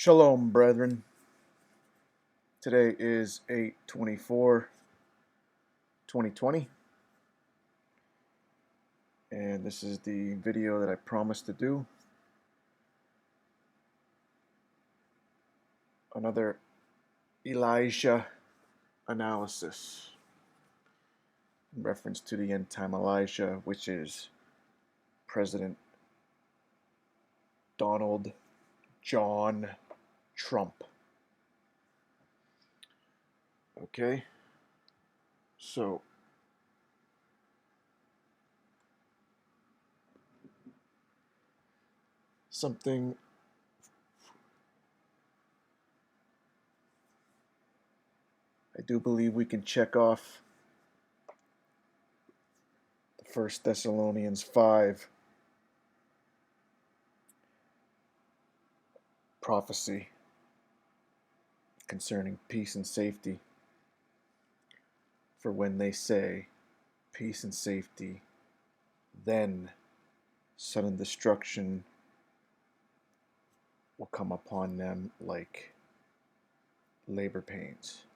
Shalom, brethren. Today is 8/24/2020, and this is the video that I promised to do. Another Elijah analysis in reference to the end time Elijah, which is President Donald John Trump. Okay, so something I do believe we can check off the 1 Thessalonians 5 prophecy concerning peace and safety. For when they say peace and safety, then sudden destruction will come upon them like labor pains.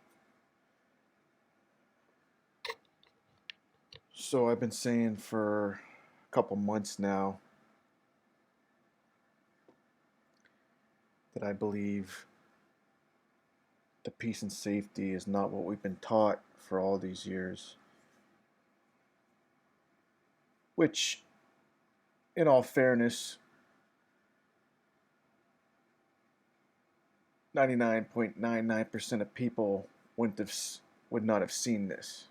So I've been saying for a couple months now that I believe the peace and safety is not what we've been taught for all these years, which, in all fairness, 99.99% of people would not have seen this.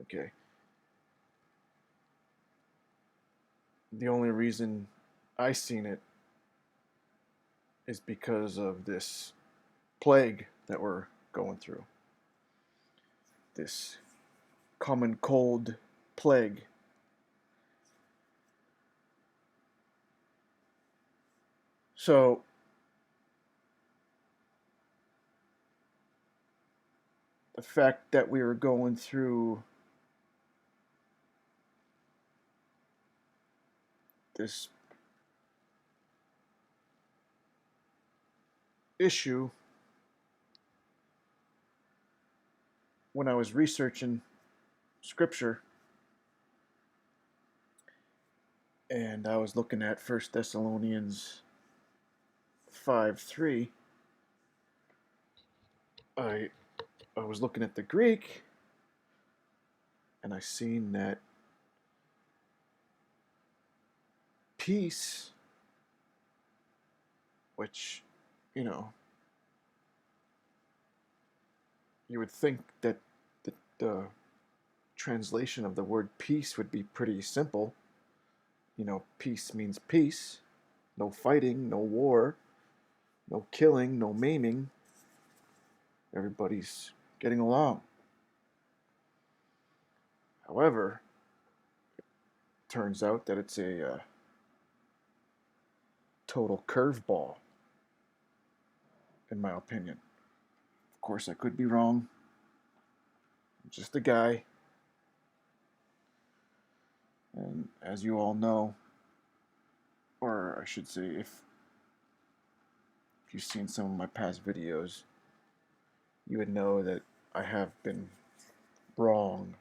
Okay. The only reason I seen it is because of this plague that we're going through. This common cold plague. So the fact that we were going through this issue, when I was researching scripture and I was looking at 1 Thessalonians 5:3, I was looking at the Greek and I seen that peace, which, you would think that the translation of the word peace would be pretty simple. Peace means peace. No fighting, no war, no killing, no maiming. Everybody's getting along. However, it turns out that it's a total curveball, in my opinion. Of course, I could be wrong. I'm just a guy. And as you all know, or I should say, if you've seen some of my past videos, you would know that I have been wrong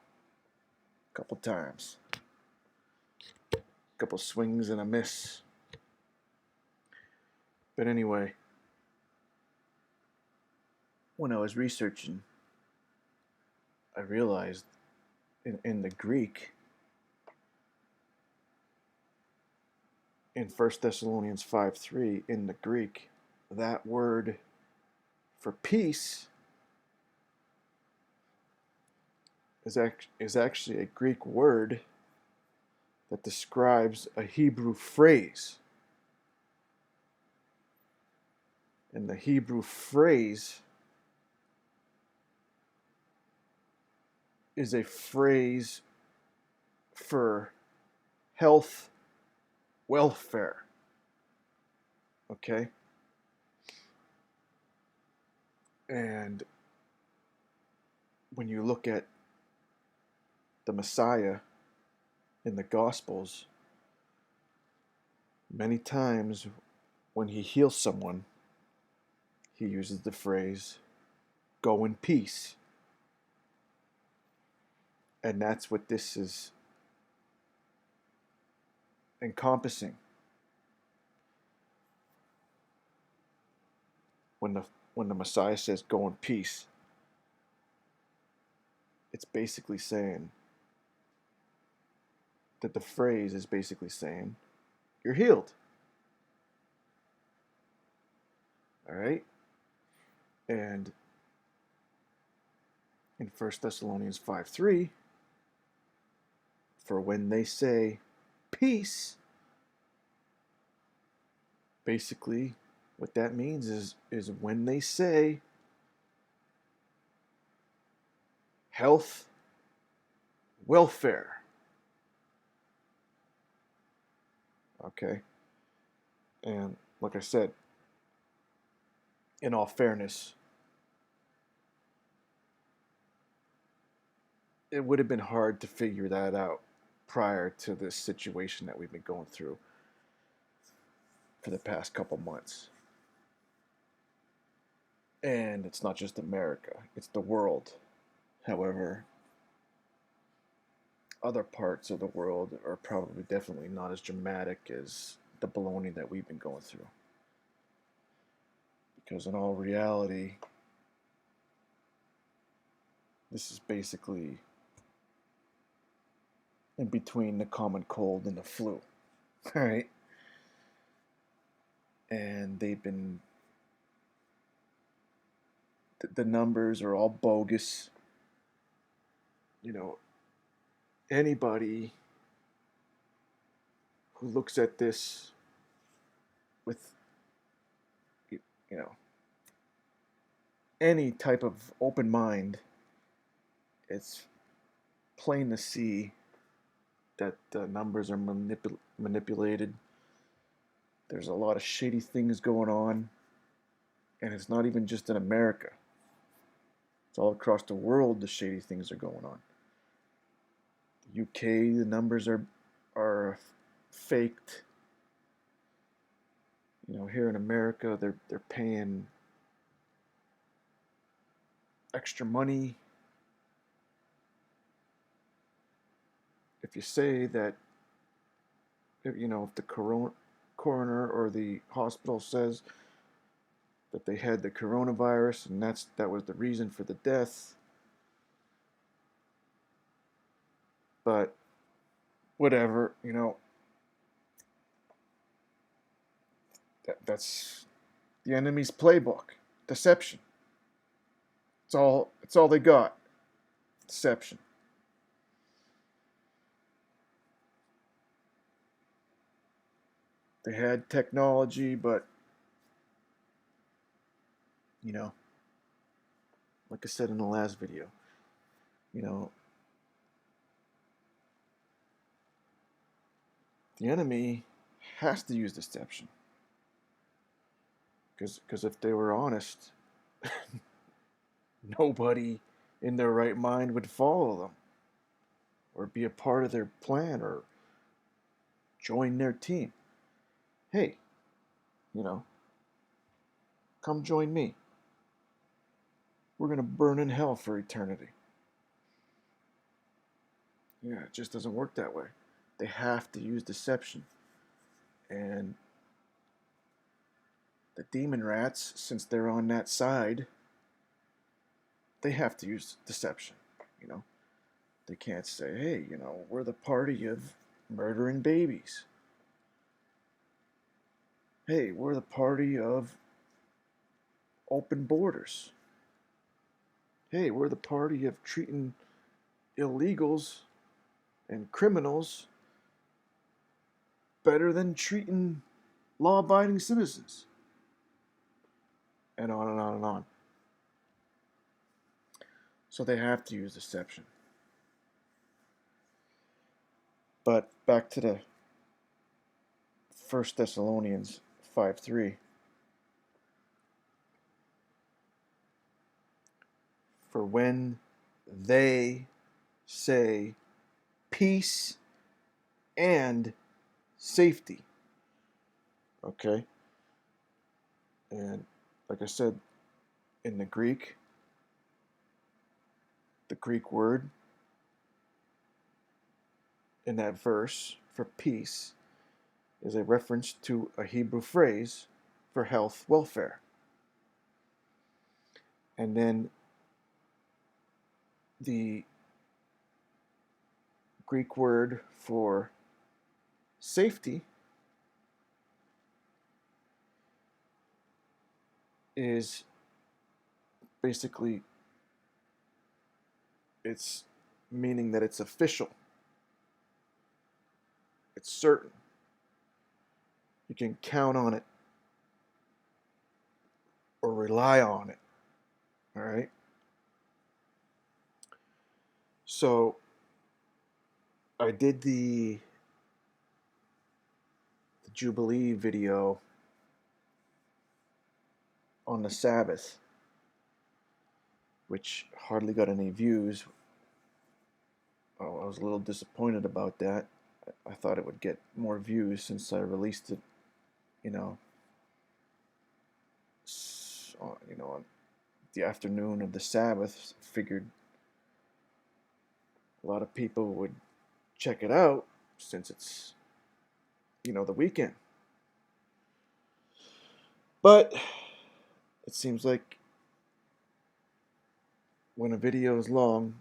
a couple times. A couple swings and a miss. But anyway, when I was researching, I realized in the Greek, in 1 Thessalonians 5:3, in the Greek, that word for peace is actually a Greek word that describes a Hebrew phrase. And the Hebrew phrase is a phrase for health, welfare. Okay? And when you look at the Messiah in the Gospels, many times when he heals someone, he uses the phrase, go in peace. And that's what this is encompassing. When the Messiah says go in peace, it's basically saying that the phrase is basically saying you're healed. All right? And in 1 Thessalonians 5:3, for when they say peace, basically what that means is when they say health, welfare. Okay? And like I said, in all fairness, it would have been hard to figure that out prior to this situation that we've been going through for the past couple months. And it's not just America, it's the world. However, other parts of the world are probably definitely not as dramatic as the baloney that we've been going through. Because in all reality, this is basically in between the common cold and the flu. All right? And they've been, the numbers are all bogus. You know, anybody who looks at this with, you know, any type of open mind, it's plain to see that the numbers are manipulated. There's a lot of shady things going on, and it's not even just in America. It's all across the world the shady things are going on. The UK, the numbers are faked. You know, here in America, they're paying extra money. If you say that, if the coroner or the hospital says that they had the coronavirus and that was the reason for the death, but whatever, that's the enemy's playbook. Deception. It's all they got. Deception. They had technology, but like I said in the last video, the enemy has to use deception. Because if they were honest, nobody in their right mind would follow them or be a part of their plan or join their team. Hey, come join me. We're going to burn in hell for eternity. Yeah, it just doesn't work that way. They have to use deception. And the demon rats, since they're on that side, they have to use deception. They can't say, hey, we're the party of murdering babies. Hey, we're the party of open borders. Hey, we're the party of treating illegals and criminals better than treating law-abiding citizens. And on and on and on. So they have to use deception. But back to the 1 Thessalonians 5:3. For when they say peace and safety. Okay? And like I said, in the Greek word in that verse for peace is a reference to a Hebrew phrase for health, welfare. And then the Greek word for safety is basically, it's meaning that it's official. It's certain. You can count on it or rely on it. All right? So I did the Jubilee video on the Sabbath, which hardly got any views. I was a little disappointed about that. I thought it would get more views since I released it, on the afternoon of the Sabbath. Figured a lot of people would check it out since it's, the weekend. But it seems like when a video is long,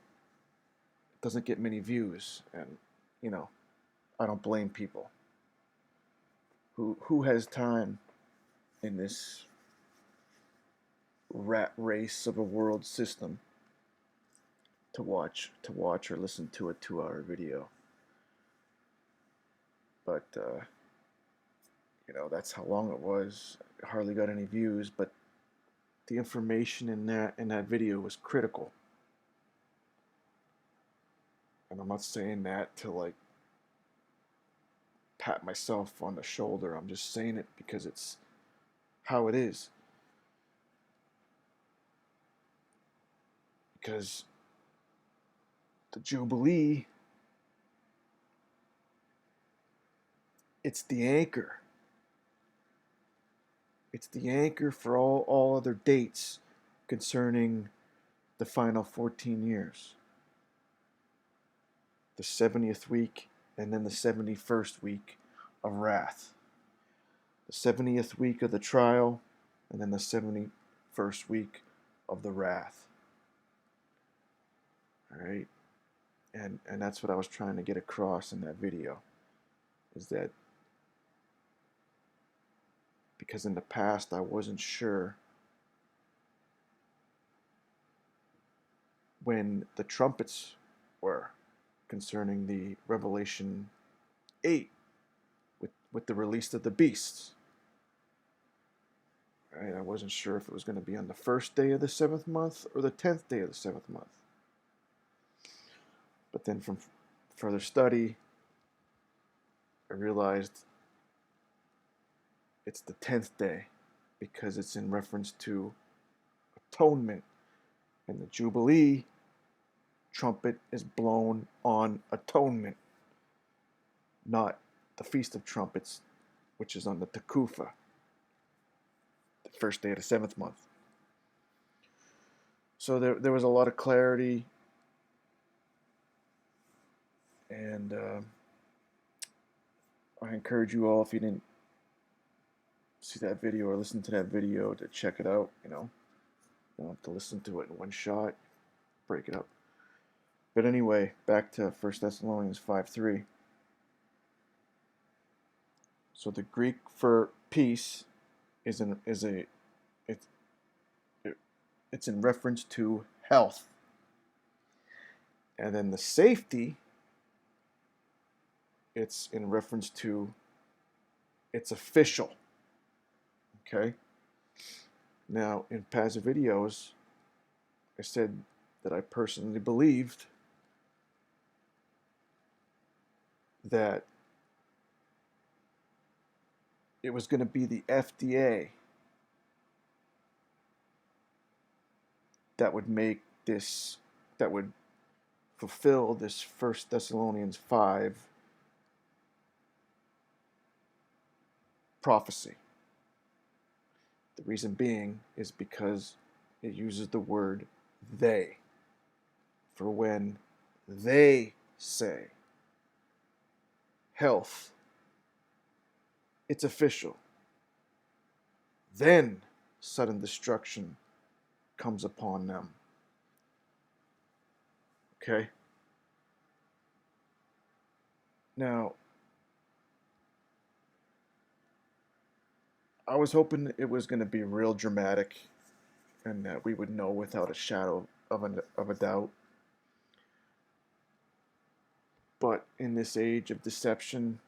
it doesn't get many views, and I don't blame people. Who has time in this rat race of a world system to watch or listen to a 2-hour video? But that's how long it was. It hardly got any views, but the information in that video was critical. And I'm not saying that to pat myself on the shoulder. I'm just saying it because it's how it is. Because the Jubilee, it's the anchor. It's the anchor for all other dates concerning the final 14 years. The 70th week and then the 71st week of wrath. The 70th week of the trial and then the 71st week of the wrath. All right? And that's what I was trying to get across in that video, is that because in the past I wasn't sure when the trumpets were concerning the Revelation 8 with the release of the beasts. Right? I wasn't sure if it was going to be on the first day of the 7th month or the 10th day of the 7th month. But then from further study, I realized it's the 10th day because it's in reference to atonement. And the Jubilee trumpet is blown on atonement, not the Feast of Trumpets, which is on the Tekufa, the first day of the 7th month. So there was a lot of clarity, and I encourage you all, if you didn't see that video or listen to that video, to check it out. You don't have to listen to it in one shot, break it up. But anyway, back to 1 Thessalonians 5:3. So the Greek for peace it's in reference to health. And then the safety, it's in reference to it's official. Okay? Now, in past videos, I said that I personally believed that it was going to be the FDA that would fulfill this 1 Thessalonians 5 prophecy. The reason being is because it uses the word they for when they say health, it's official. Then sudden destruction comes upon them. Okay? Now, I was hoping it was going to be real dramatic and that we would know without a shadow of a doubt. But in this age of deception,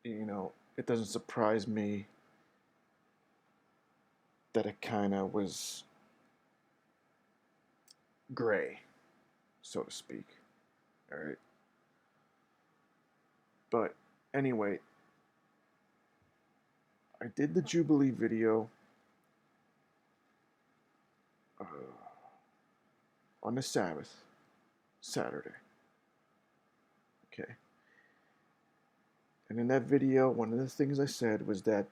it doesn't surprise me that it kind of was gray, so to speak. All right. But anyway, I did the Jubilee video on the Sabbath, Saturday. Okay. And in that video, one of the things I said was that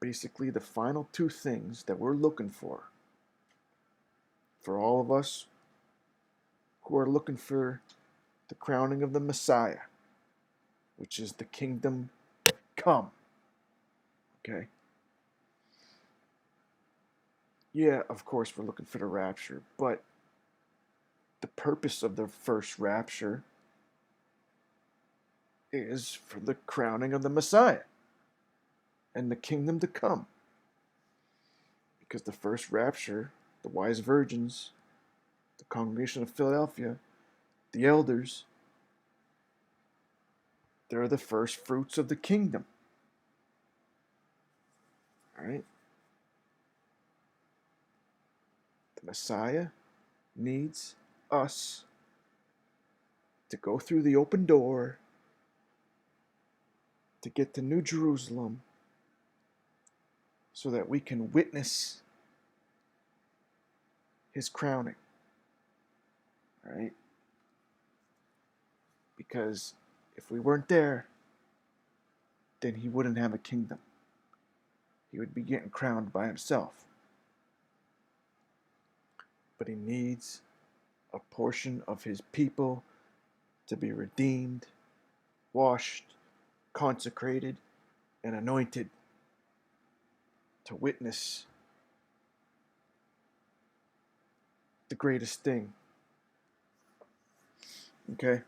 basically the final two things that we're looking for all of us who are looking for the crowning of the Messiah, which is the kingdom come. Okay? Yeah, of course we're looking for the rapture, but the purpose of the first rapture is for the crowning of the Messiah and the kingdom to come. Because the first rapture, the wise virgins, the congregation of Philadelphia, the elders, they're the first fruits of the kingdom. All right? The Messiah needs us to go through the open door to get to New Jerusalem so that we can witness his crowning. All right? Because if we weren't there, then he wouldn't have a kingdom. He would be getting crowned by himself. But he needs a portion of his people to be redeemed, washed, consecrated, and anointed to witness the greatest thing. Okay?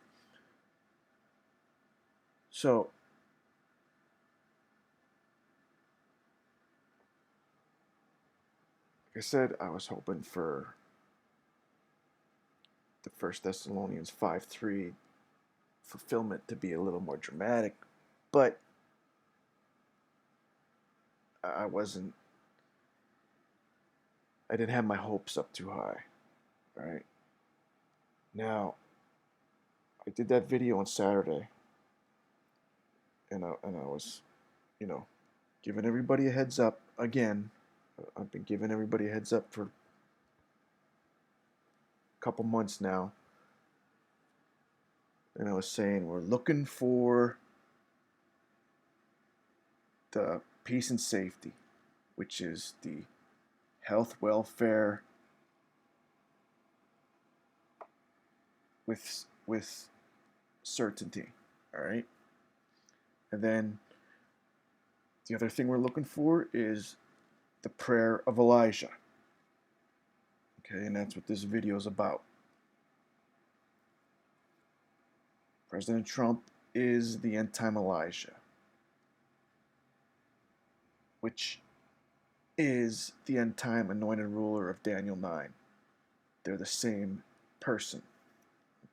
So, like I said, I was hoping for the 1 Thessalonians 5:3 fulfillment to be a little more dramatic, but I didn't have my hopes up too high. Right? Now, I did that video on Saturday, and I was, giving everybody a heads up again. I've been giving everybody a heads up for a couple months now. And I was saying we're looking for the peace and safety, which is the health, welfare, with certainty. All right? And then the other thing we're looking for is the prayer of Elijah. Okay, and that's what this video is about. President Trump is the end-time Elijah, which is the end-time anointed ruler of Daniel 9. They're the same person.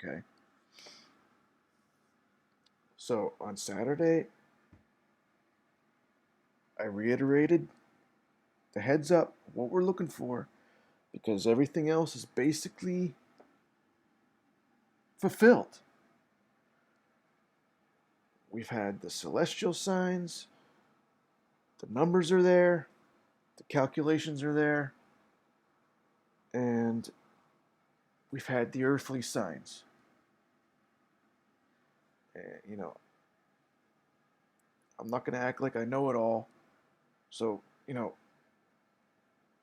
Okay? So on Saturday, I reiterated the heads up, what we're looking for, because everything else is basically fulfilled. We've had the celestial signs, the numbers are there, the calculations are there, and we've had the earthly signs. I'm not going to act like I know it all. So,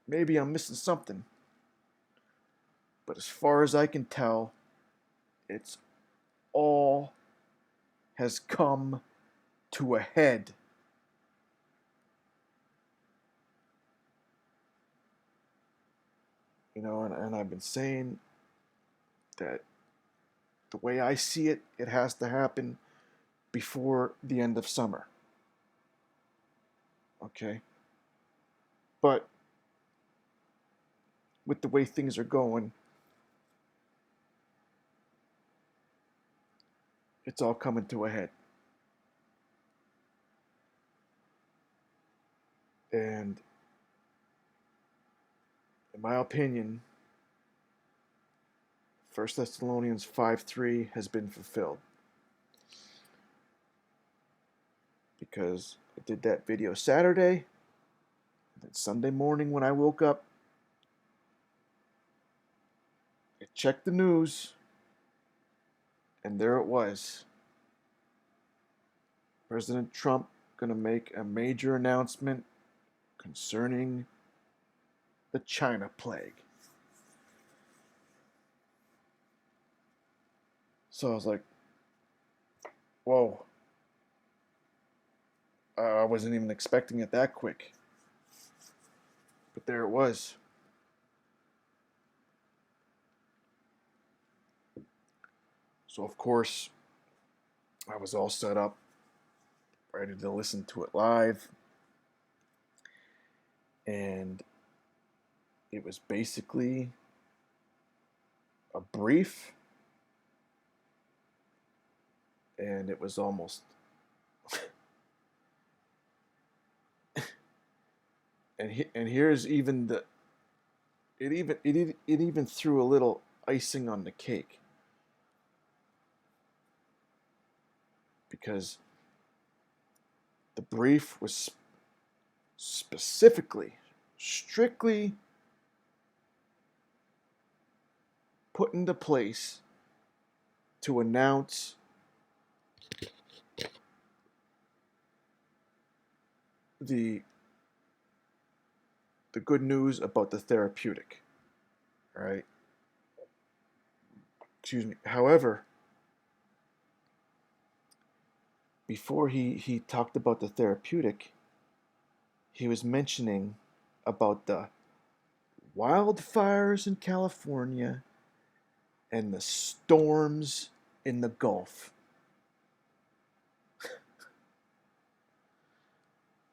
maybe I'm missing something. But as far as I can tell, it's all has come to a head. And I've been saying that the way I see it, it has to happen before the end of summer. Okay? But with the way things are going, it's all coming to a head. And in my opinion, 1 Thessalonians 5:3 has been fulfilled. Because I did that video Saturday, and then Sunday morning when I woke up, I checked the news, and there it was. President Trump going to make a major announcement concerning the China plague. So I was like, whoa. I wasn't even expecting it that quick. But there it was. So of course, I was all set up, ready to listen to it live. And it was basically a brief, and it was almost and here's even the it even threw a little icing on the cake, because the brief was strictly put into place to announce the good news about the therapeutic. All right. Excuse me. However, before he talked about the therapeutic, he was mentioning about the wildfires in California and the storms in the Gulf.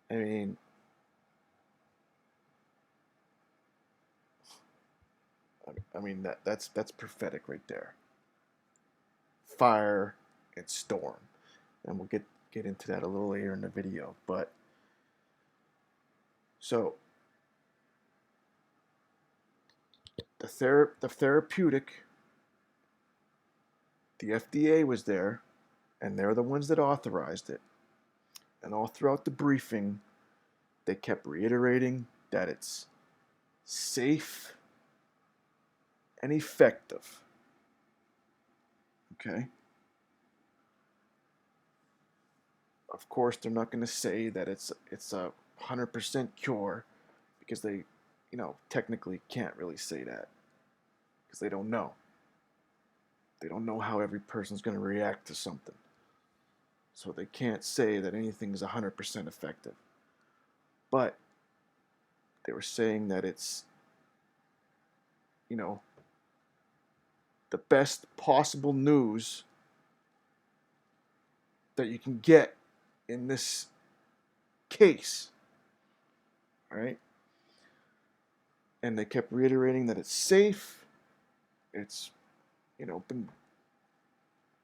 I mean that's prophetic right there. Fire and storm, and we'll get into that a little later in the video. But so the therapeutic, the FDA was there, and they're the ones that authorized it. And all throughout the briefing, they kept reiterating that it's safe and effective. Okay? Of course, they're not going to say that it's a 100% cure, because they, technically can't really say that, because they don't know. They don't know how every person's going to react to something. So they can't say that anything's 100% effective. But they were saying that it's, the best possible news that you can get in this case. All right? And they kept reiterating that it's safe, it's, been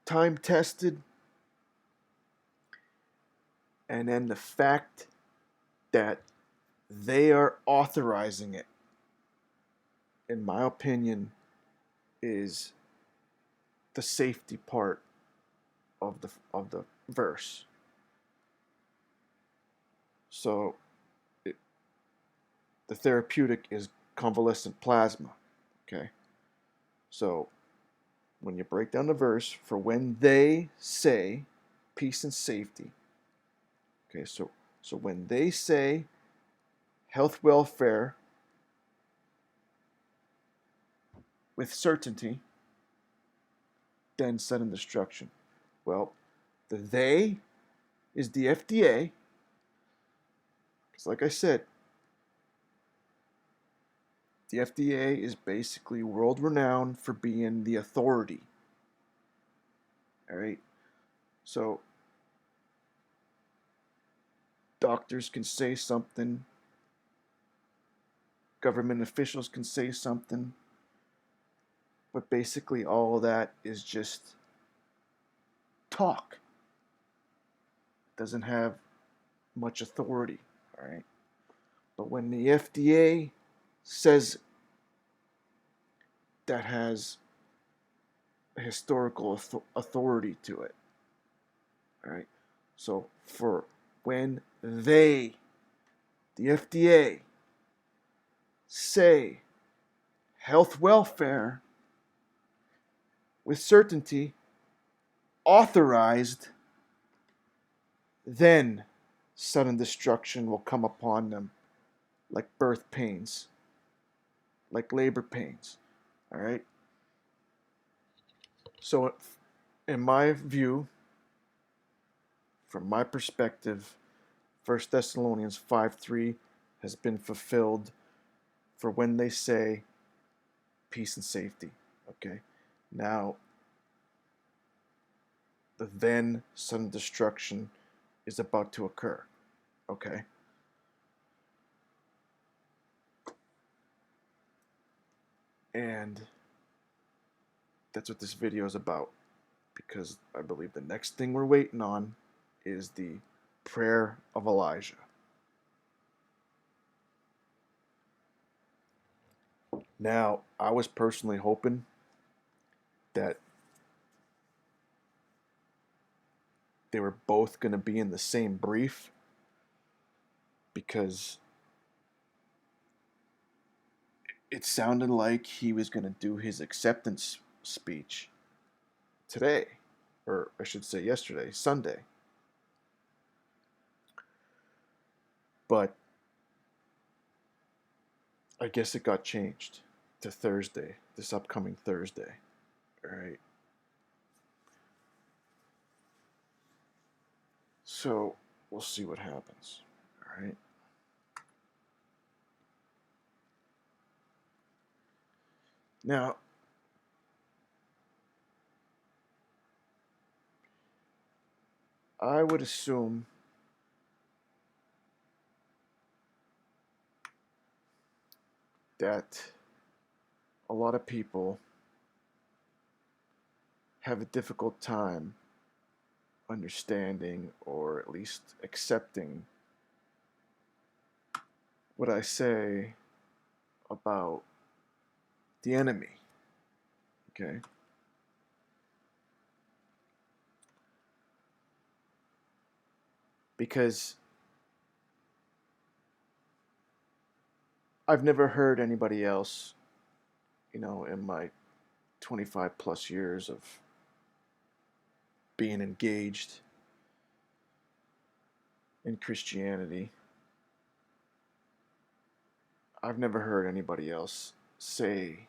time tested, and then the fact that they are authorizing it, in my opinion, is the safety part of the verse. So the therapeutic is convalescent plasma. Okay? So when you break down the verse, for when they say peace and safety. Okay, so when they say health, welfare, with certainty, then sudden destruction. Well, the they is the FDA. Because like I said, the FDA is basically world renowned for being the authority. All right? So doctors can say something, government officials can say something, but basically all of that is just talk. It doesn't have much authority, all right? But when the FDA says that has a historical authority to it, all right? So for when they, the FDA, say health welfare with certainty, authorized, then sudden destruction will come upon them like birth pains, like labor pains. All right? So, in my view, from my perspective, 1 Thessalonians 5:3 has been fulfilled for when they say peace and safety. Okay? Now, the then sudden destruction is about to occur. Okay? And that's what this video is about, because I believe the next thing we're waiting on is the prayer of Elijah. Now, I was personally hoping that they were both going to be in the same brief, because it sounded like he was going to do his acceptance speech today, or I should say yesterday, Sunday. But I guess it got changed to Thursday, this upcoming Thursday. All right. So we'll see what happens. All right. Now, I would assume that a lot of people have a difficult time understanding, or at least accepting, what I say about the enemy. Okay? Because I've never heard anybody else, in my 25 plus years of being engaged in Christianity, I've never heard anybody else say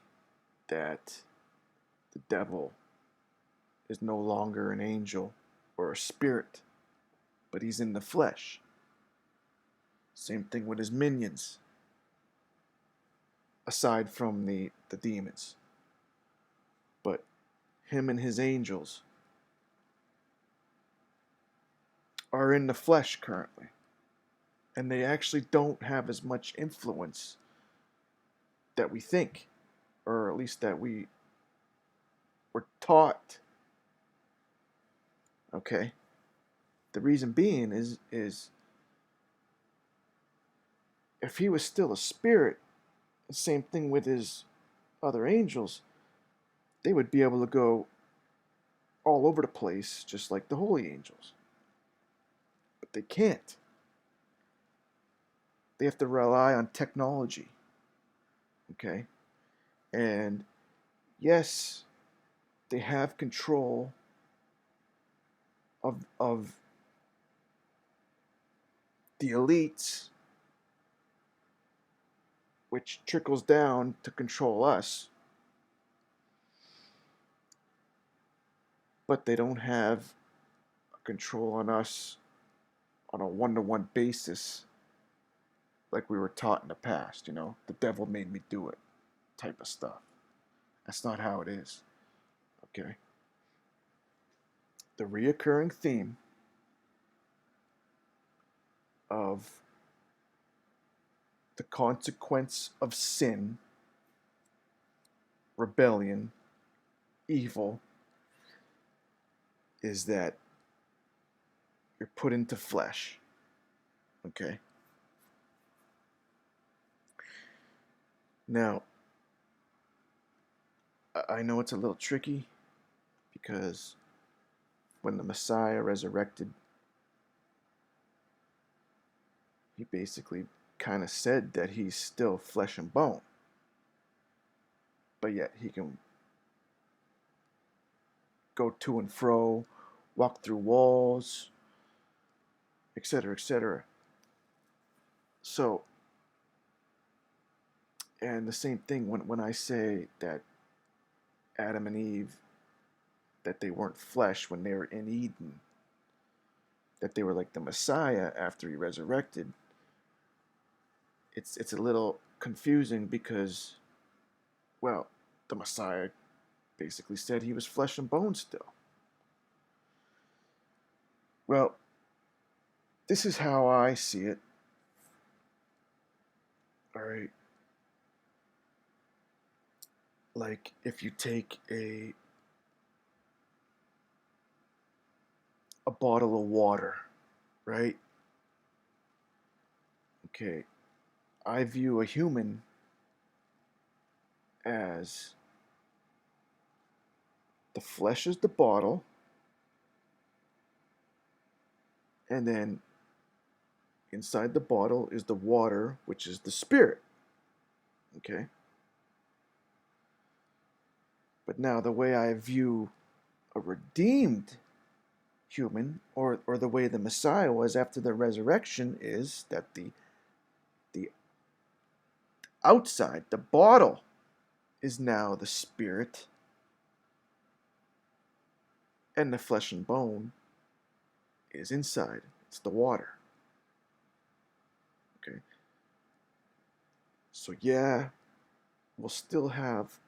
that the devil is no longer an angel or a spirit, but he's in the flesh. Same thing with his minions, aside from the demons. But him and his angels are in the flesh currently. And they actually don't have as much influence that we think, or at least that we were taught. Okay? The reason being is if he was still a spirit, the same thing with his other angels, they would be able to go all over the place just like the holy angels. But they can't. They have to rely on technology. Okay? And yes, they have control of the elites, which trickles down to control us. but they don't have control on us on a one-to-one basis like we were taught in the past, the devil made me do it type of stuff. That's not how it is, okay? The reoccurring theme of the consequence of sin, rebellion, evil, is that you're put into flesh, okay? Now, I know it's a little tricky because when the Messiah resurrected, he basically kind of said that he's still flesh and bone, but yet he can go to and fro, walk through walls, etc., etc. So, and the same thing when I say that Adam and Eve, that they weren't flesh when they were in Eden, that they were like the Messiah after he resurrected, it's a little confusing because, well, the Messiah basically said he was flesh and bone still. Well, this is how I see it. All right. Like if you take a bottle of water, right? Okay. I view a human as the flesh is the bottle, and then inside the bottle is the water, which is the spirit. Okay? But now the way I view a redeemed human, or the way the Messiah was after the resurrection, is that the outside, the bottle, is now the spirit, and the flesh and bone is inside. It's the water. Okay? So yeah, we'll still have,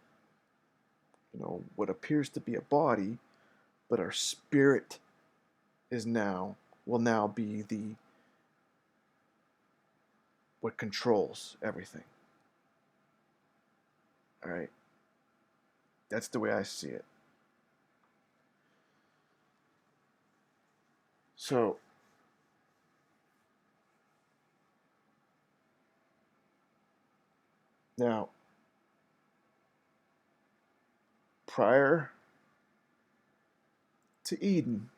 what appears to be a body, but our spirit will now be what controls everything. All right? That's the way I see it. So, now, prior to Eden,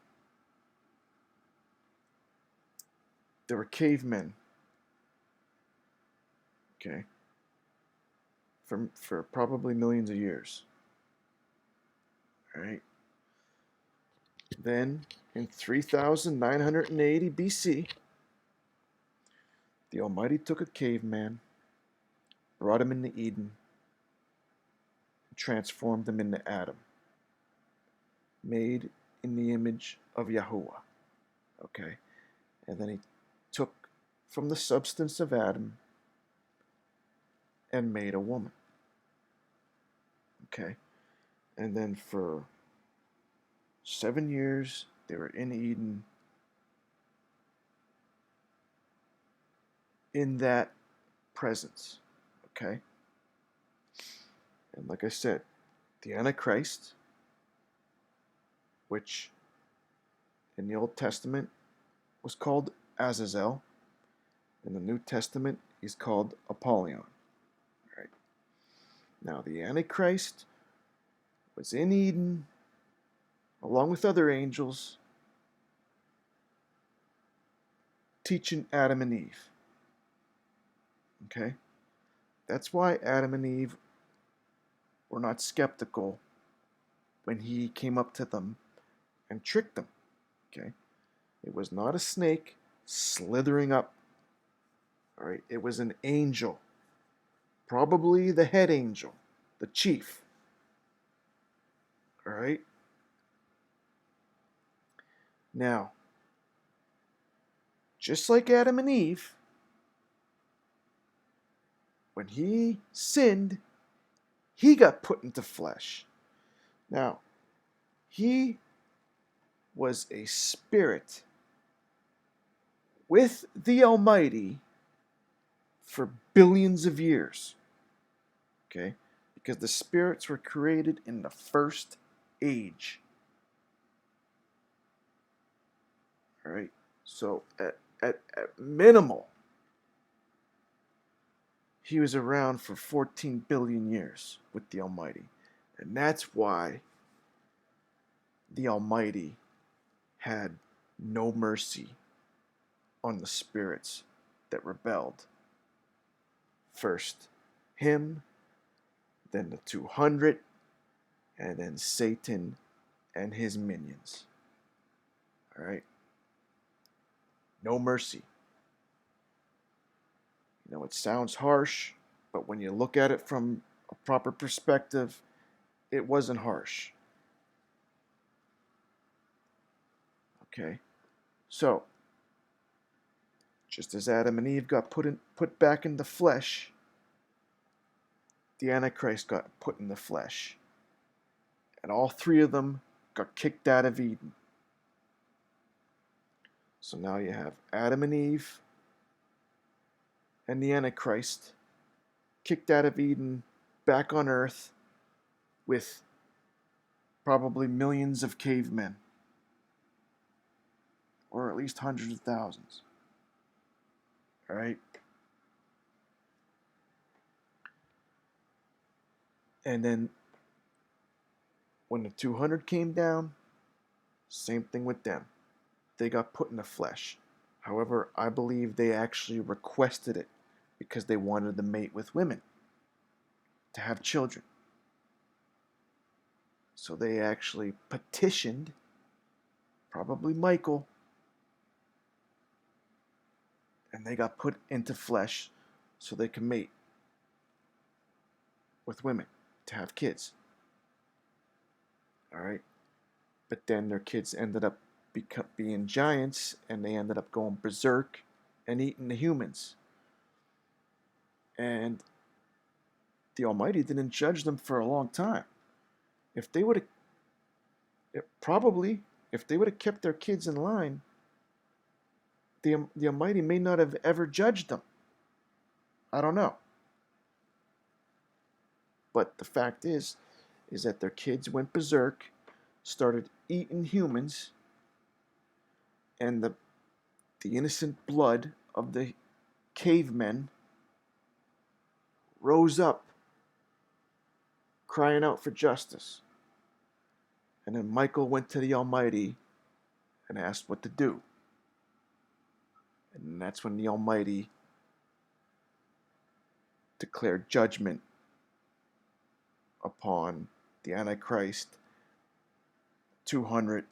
there were cavemen. Okay? For probably millions of years. All right? Then, in 3980 BC, the Almighty took a caveman, brought him into Eden, and transformed him into Adam, made in the image of YaHuWaH. Okay? And then he took from the substance of Adam and made a woman. Okay? And then for 7 years, they were in Eden, in that presence. Okay? And like I said, the antichrist, which in the Old Testament was called Azazel, in the New Testament he's called Apollyon. Right? Now the antichrist was in Eden along with other angels, teaching Adam and Eve. Okay? That's why Adam and Eve were not skeptical when he came up to them and tricked them. Okay? It was not a snake slithering up. All right? It was an angel. Probably the head angel, the chief. All right? Now, just like Adam and Eve, when he sinned, he got put into flesh. Now, he was a spirit with the Almighty for billions of years. Okay? Because the spirits were created in the first age. All right? So, at minimal, he was around for 14 billion years with the Almighty. And that's why the Almighty had no mercy on the spirits that rebelled. First him, then the 200, and then Satan and his minions. All right? No mercy. You know, it sounds harsh, but when you look at it from a proper perspective, it wasn't harsh. Okay? So, just as Adam and Eve got put back in the flesh, the Antichrist got put in the flesh. And all three of them got kicked out of Eden. So now you have Adam and Eve and the Antichrist kicked out of Eden, back on Earth, with probably millions of cavemen. Or at least hundreds of thousands. Alright? And then when the 200 came down, same thing with them. They got put in the flesh. However, I believe they actually requested it because they wanted to mate with women, to have children. So they actually petitioned, probably Michael, and they got put into flesh so they could mate with women, to have kids. Alright? But then their kids ended up being giants, and they ended up going berserk and eating the humans. And the Almighty didn't judge them for a long time. If they would have, probably, if they would have kept their kids in line, the Almighty may not have ever judged them. I don't know. But the fact is that their kids went berserk, started eating humans, and the innocent blood of the cavemen rose up, crying out for justice. And then Michael went to the Almighty and asked what to do. And that's when the Almighty declared judgment upon the Antichrist, 200,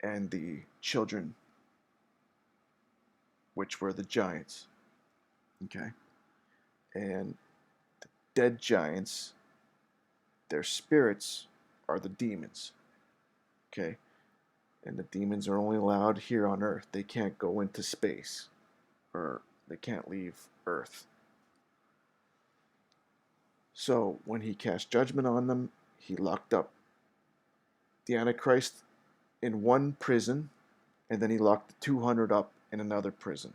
and the children, which were the giants. Okay? And the dead giants, their spirits are the demons. Okay? And the demons are only allowed here on Earth. They can't go into space, or they can't leave Earth. So when he cast judgment on them, he locked up the Antichrist in one prison, and then he locked the 200 up in another prison.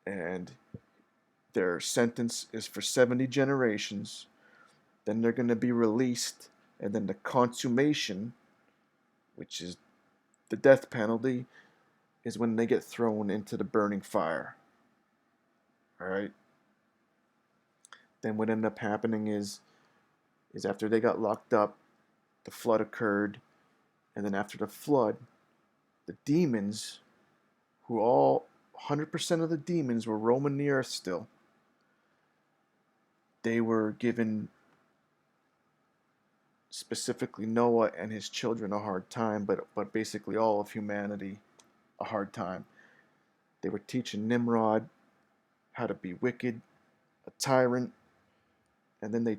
And their sentence is for 70 generations. Then they're going to be released, and then the consummation, which is the death penalty, is when they get thrown into the burning fire. Alright? Then what ended up happening is after they got locked up, the flood occurred, and then after the flood, the demons, who all 100% of the demons were roaming the earth still, they were given, specifically Noah and his children, a hard time, but basically all of humanity a hard time. They were teaching Nimrod how to be wicked, a tyrant, and then they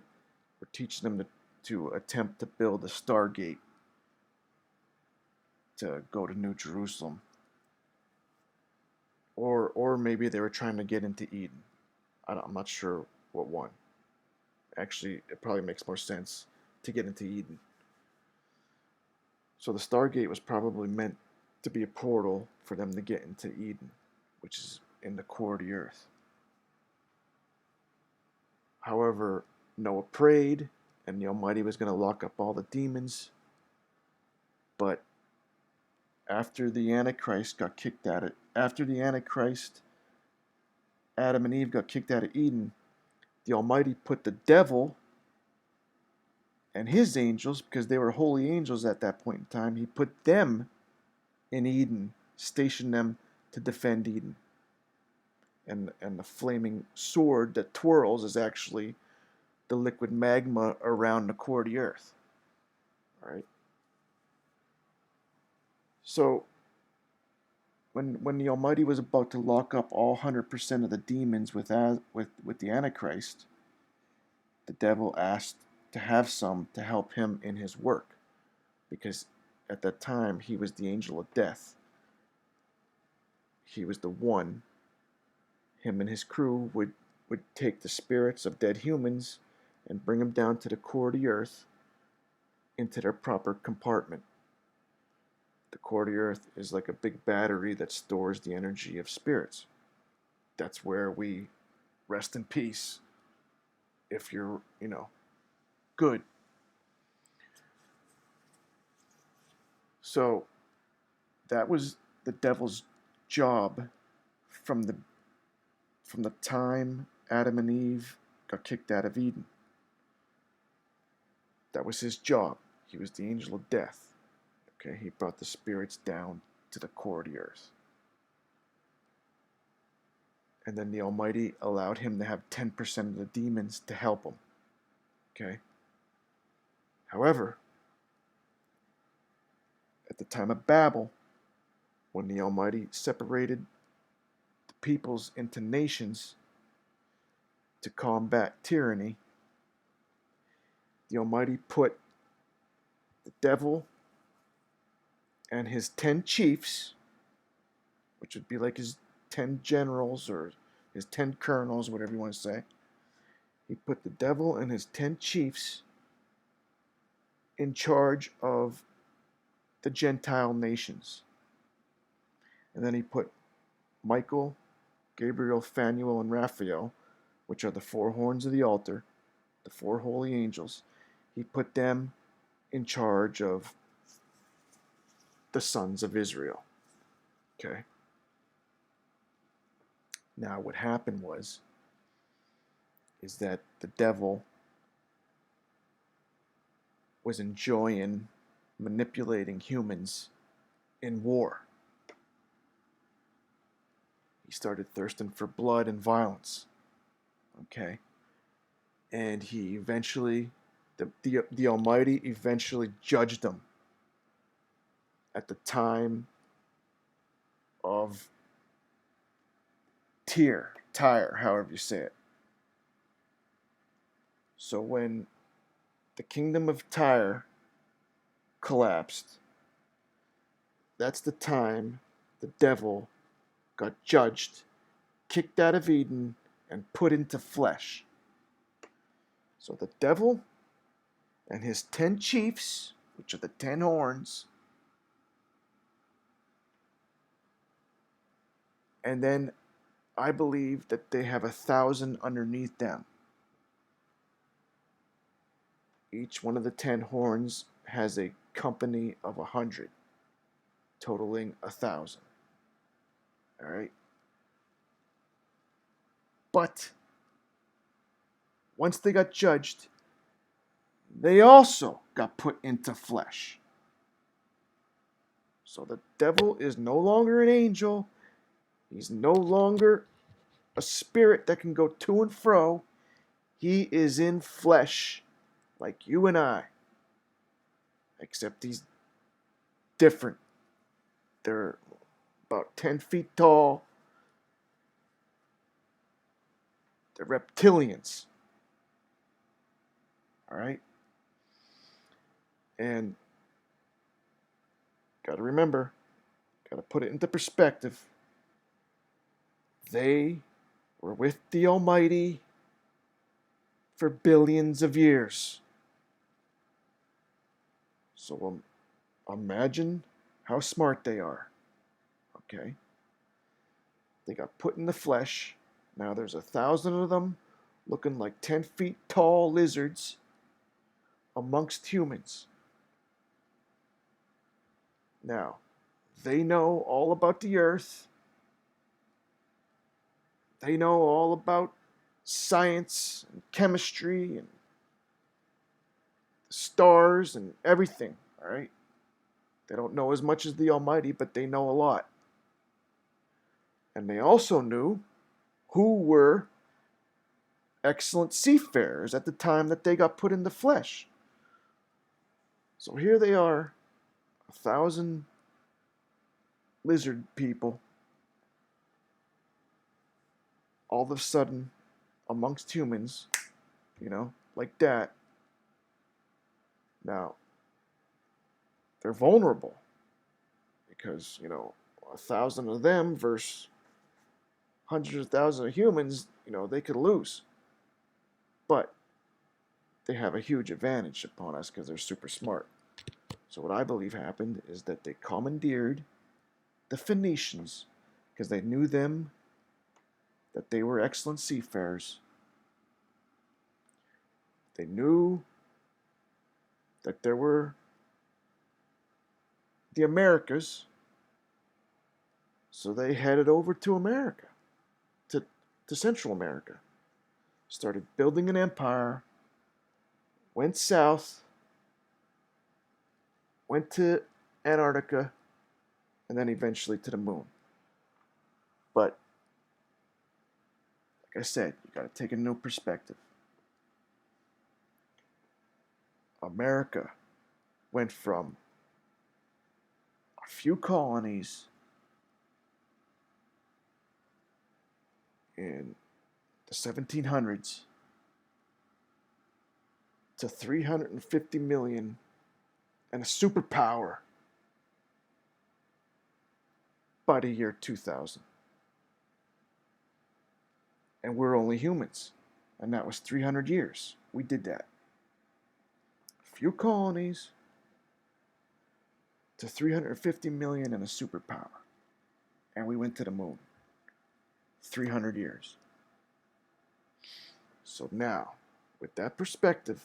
were teaching them to attempt to build a Stargate to go to New Jerusalem. Or maybe they were trying to get into Eden. I'm not sure what one. Actually, it probably makes more sense to get into Eden. So the Stargate was probably meant to be a portal for them to get into Eden, which is in the core of the earth. However, Noah prayed, and the Almighty was going to lock up all the demons. But after the Antichrist got kicked out of, after the Antichrist, Adam and Eve got kicked out of Eden, the Almighty put the devil and his angels, because they were holy angels at that point in time, he put them in Eden, stationed them to defend Eden. And the flaming sword that twirls is actually the liquid magma around the core of the earth. All right. So when the Almighty was about to lock up all 100% of the demons with the Antichrist, the devil asked to have some to help him in his work, because at that time he was the angel of death. He was the one. Him and his crew would take the spirits of dead humans and bring them down to the core of the earth into their proper compartment. The core of the earth is like a big battery that stores the energy of spirits. That's where we rest in peace if you're, good. So that was the devil's job from the time Adam and Eve got kicked out of Eden. That was his job. He was the angel of death. Okay, he brought the spirits down to the core of the earth. And then the Almighty allowed him to have 10% of the demons to help him. Okay? However, at the time of Babel, when the Almighty separated the peoples into nations to combat tyranny, the Almighty put the devil and his 10 chiefs, which would be like his 10 generals or his 10 colonels, whatever you want to say. He put the devil and his 10 chiefs in charge of the Gentile nations. And then he put Michael, Gabriel, Phanuel, and Raphael, which are the 4 horns of the altar, the 4 holy angels. He put them in charge of the sons of Israel. Okay? Now what happened is that the devil was enjoying manipulating humans in war. He started thirsting for blood and violence. Okay? And he eventually, the Almighty eventually judged them at the time of Tyre, however you say it. So when the kingdom of Tyre collapsed, that's the time the devil got judged, kicked out of Eden, and put into flesh. So the devil and his 10 chiefs, which are the 10 horns, and then I believe that they have 1,000 underneath them. Each one of the 10 horns has a company of 100, totaling 1,000. All right? But once they got judged, they also got put into flesh. So the devil is no longer an angel. He's no longer a spirit that can go to and fro. He is in flesh, like you and I. Except he's different. They're about 10 feet tall. They're reptilians. All right? And Got to remember, got to put it into perspective. They were with the Almighty for billions of years. So imagine how smart they are. Okay? They got put in the flesh. Now there's 1,000 of them looking like 10 feet tall lizards amongst humans. Now, they know all about the earth. They know all about science and chemistry and stars and everything, all right? They don't know as much as the Almighty, but they know a lot. And they also knew who were excellent seafarers at the time that they got put in the flesh. So here they are, 1,000 lizard people, all of a sudden, amongst humans, like that. Now, they're vulnerable because, 1,000 of them versus hundreds of thousands of humans, they could lose. But they have a huge advantage upon us because they're super smart. So what I believe happened is that they commandeered the Phoenicians because they knew them, that they were excellent seafarers. They knew that there were the Americas, so they headed over to America, to Central America, started building an empire, went south, went to Antarctica, and then eventually to the moon. But, like I said, you got to take a new perspective. America went from a few colonies in the 1700s to 350 million and a superpower by the year 2000. And we're only humans. And that was 300 years. We did that. A few colonies to 350 million and a superpower. And we went to the moon. 300 years. So now, with that perspective,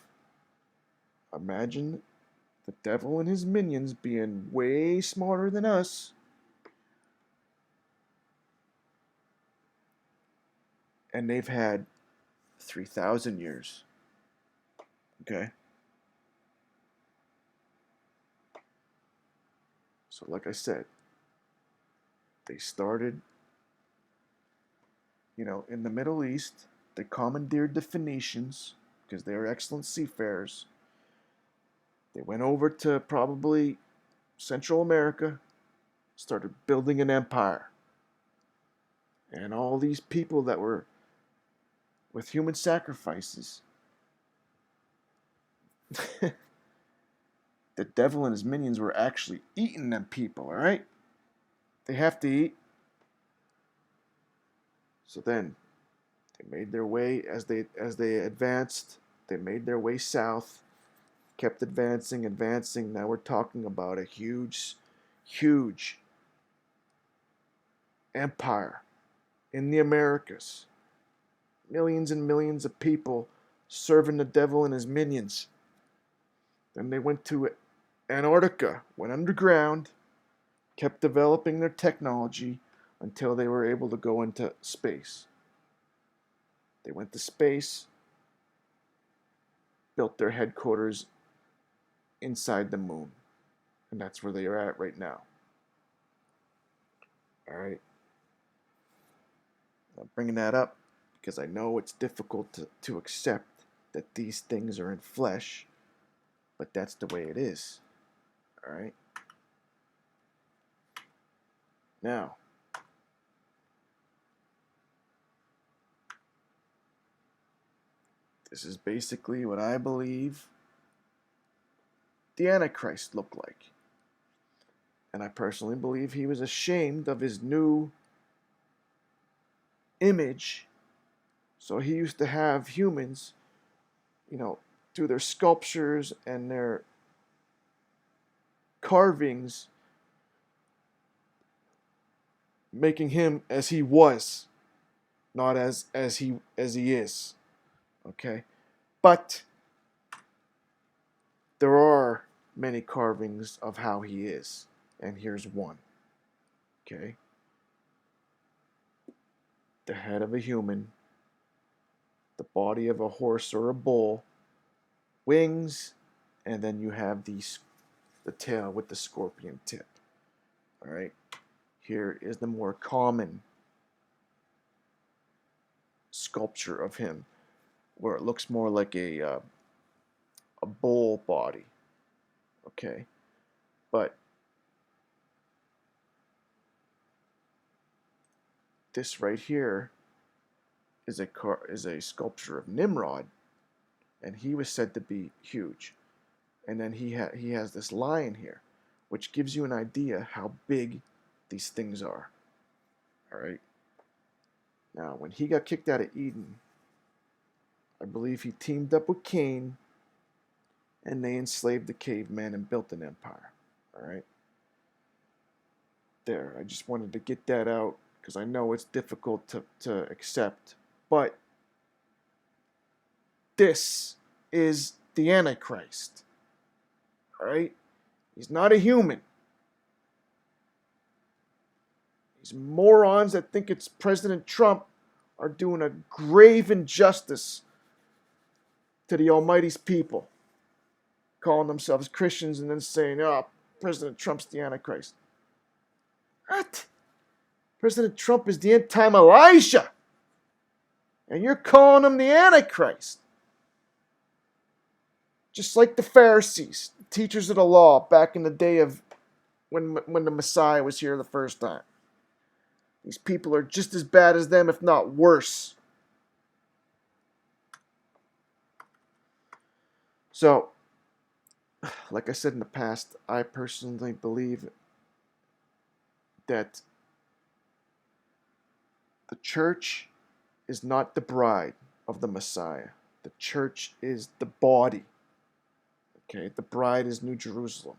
imagine the devil and his minions being way smarter than us. And they've had 3,000 years. Okay? So like I said, they started, in the Middle East. They commandeered the Phoenicians because they were excellent seafarers. They went over to probably Central America, started building an empire. And all these people that were with human sacrifices, the devil and his minions were actually eating them people, all right? They have to eat. So then they made their way as they advanced, they made their way south, kept advancing. Now we're talking about a huge empire in the Americas. Millions and millions of people serving the devil and his minions. Then they went to Antarctica, went underground, kept developing their technology until they were able to go into space. They went to space, built their headquarters inside the moon. And that's where they are at right now. All right. I'm bringing that up because I know it's difficult to accept that these things are in flesh, but that's the way it is. All right. Now, this is basically what I believe the Antichrist looked like. And I personally believe he was ashamed of his new image. So he used to have humans, do their sculptures and their carvings, making him as he was, not as he is. Okay? But there are many carvings of how he is, and here's one. Okay? The head of a human, the body of a horse or a bull, wings, and then you have the tail with the scorpion tip. All right? Here is the more common sculpture of him, where it looks more like a bull body. Okay? But this right here is a sculpture of Nimrod, and he was said to be huge. And then he has this lion here, which gives you an idea how big these things are. All right. Now, when he got kicked out of Eden, I believe he teamed up with Cain, and they enslaved the caveman and built an empire. All right. There, I just wanted to get that out because I know it's difficult to accept, but this is the Antichrist. All right? He's not a human. These morons that think it's President Trump are doing a grave injustice to the Almighty's people, calling themselves Christians and then saying, oh, President Trump's the Antichrist. What? President Trump is the end-time Elijah, and you're calling him the Antichrist. Just like the Pharisees, the teachers of the law back in the day of when the Messiah was here the first time. These people are just as bad as them, if not worse. So, like I said in the past, I personally believe that the church is not the bride of the Messiah. The church is the body. Okay, the bride is New Jerusalem.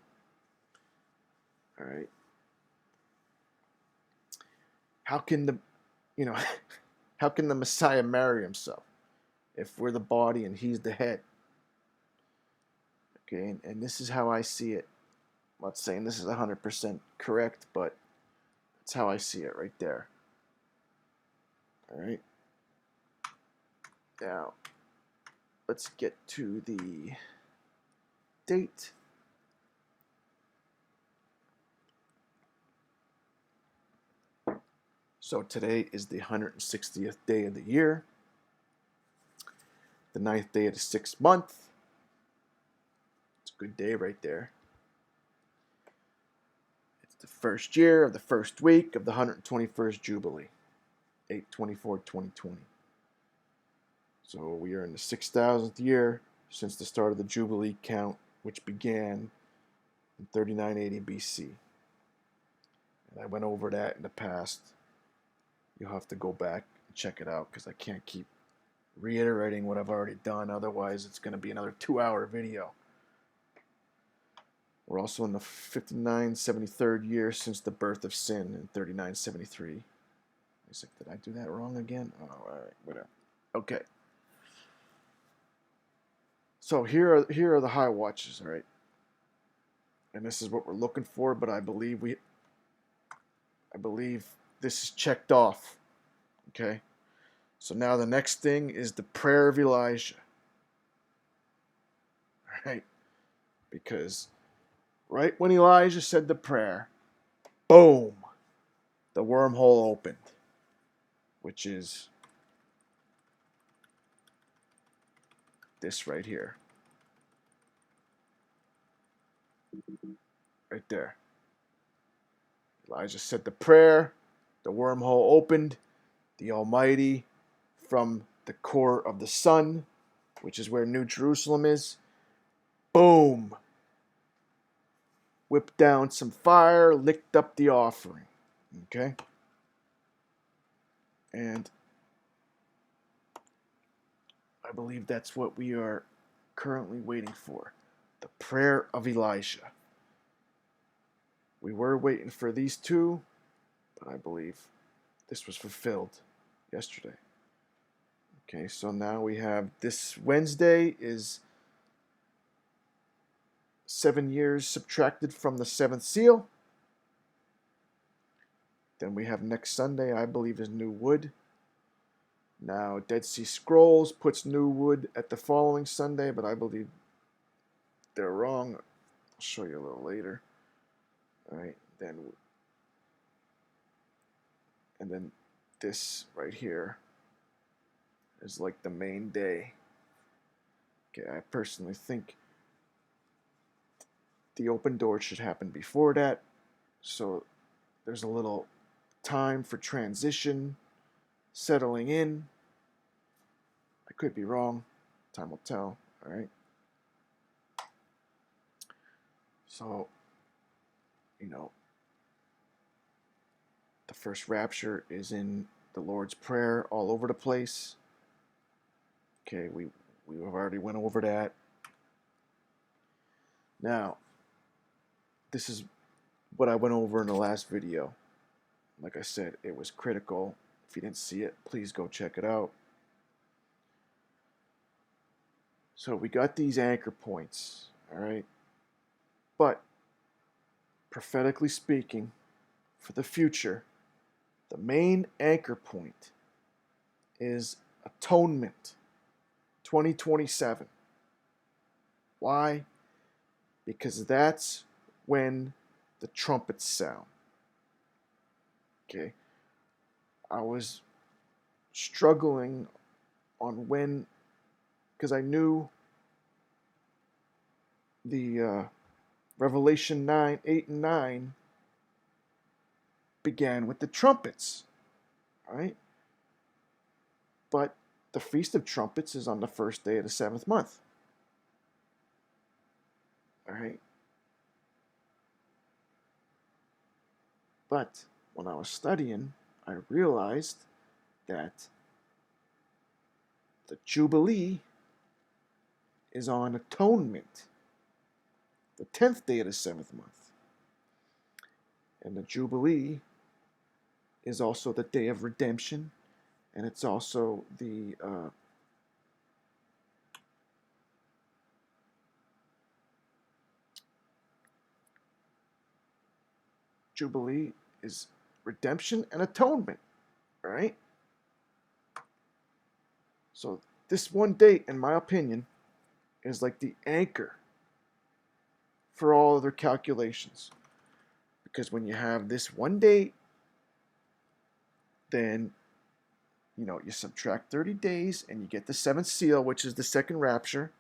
All right. How can how can the Messiah marry himself if we're the body and he's the head? Okay, and this is how I see it. I'm not saying this is 100% correct, but that's how I see it right there. All right. Now, let's get to the date. So today is the 160th day of the year, the 9th day of the 6th month. It's a good day right there. It's the first year of the first week of the 121st Jubilee, 8/24/2020. So we are in the 6,000th year since the start of the Jubilee count, which began in 3980 BC. And I went over that in the past. You'll have to go back and check it out because I can't keep reiterating what I've already done. Otherwise, it's going to be another 2-hour video. We're also in the 5973rd year since the birth of sin in 3973. Did I do that wrong again? Oh, all right, whatever. Okay. So here are the high watches, all right? And this is what we're looking for, but I believe this is checked off. Okay? So now the next thing is the prayer of Elijah. All right? Because right when Elijah said the prayer, boom, the wormhole opened, which is this right here. Right there. Elijah said the prayer, the wormhole opened, the Almighty from the core of the sun, which is where New Jerusalem is, boom, whipped down some fire, licked up the offering. Okay? And I believe that's what we are currently waiting for. The prayer of Elijah. We were waiting for these two, but I believe this was fulfilled yesterday. Okay, so now we have this Wednesday is 7 years subtracted from the seventh seal. Then we have next Sunday, I believe, is new wood. Now, Dead Sea Scrolls puts new wood at the following Sunday, but I believe they're wrong. I'll show you a little later. All right, and then this right here is like the main day. Okay, I personally think the open door should happen before that, so there's a little time for transition, settling in. I could be wrong. Time will tell. All right. So, the first rapture is in the Lord's Prayer all over the place. Okay, we have already went over that. Now, this is what I went over in the last video. Like I said, it was critical. If you didn't see it, please go check it out. So we got these anchor points, all right? But, prophetically speaking, for the future, the main anchor point is atonement 2027. Why? Because that's when the trumpets sound. Okay. I was struggling on when, because I knew the Revelation 9, 8, and 9 began with the trumpets. All right? But the Feast of Trumpets is on the first day of the seventh month. All right? But when I was studying, I realized that the Jubilee is on Atonement, the 10th day of the seventh month. And the Jubilee is also the day of redemption, and it's also the Jubilee is redemption and atonement, all right? So this one date, in my opinion, is like the anchor for all other calculations. Because when you have this one date, then, you subtract 30 days and you get the seventh seal, which is the second rapture.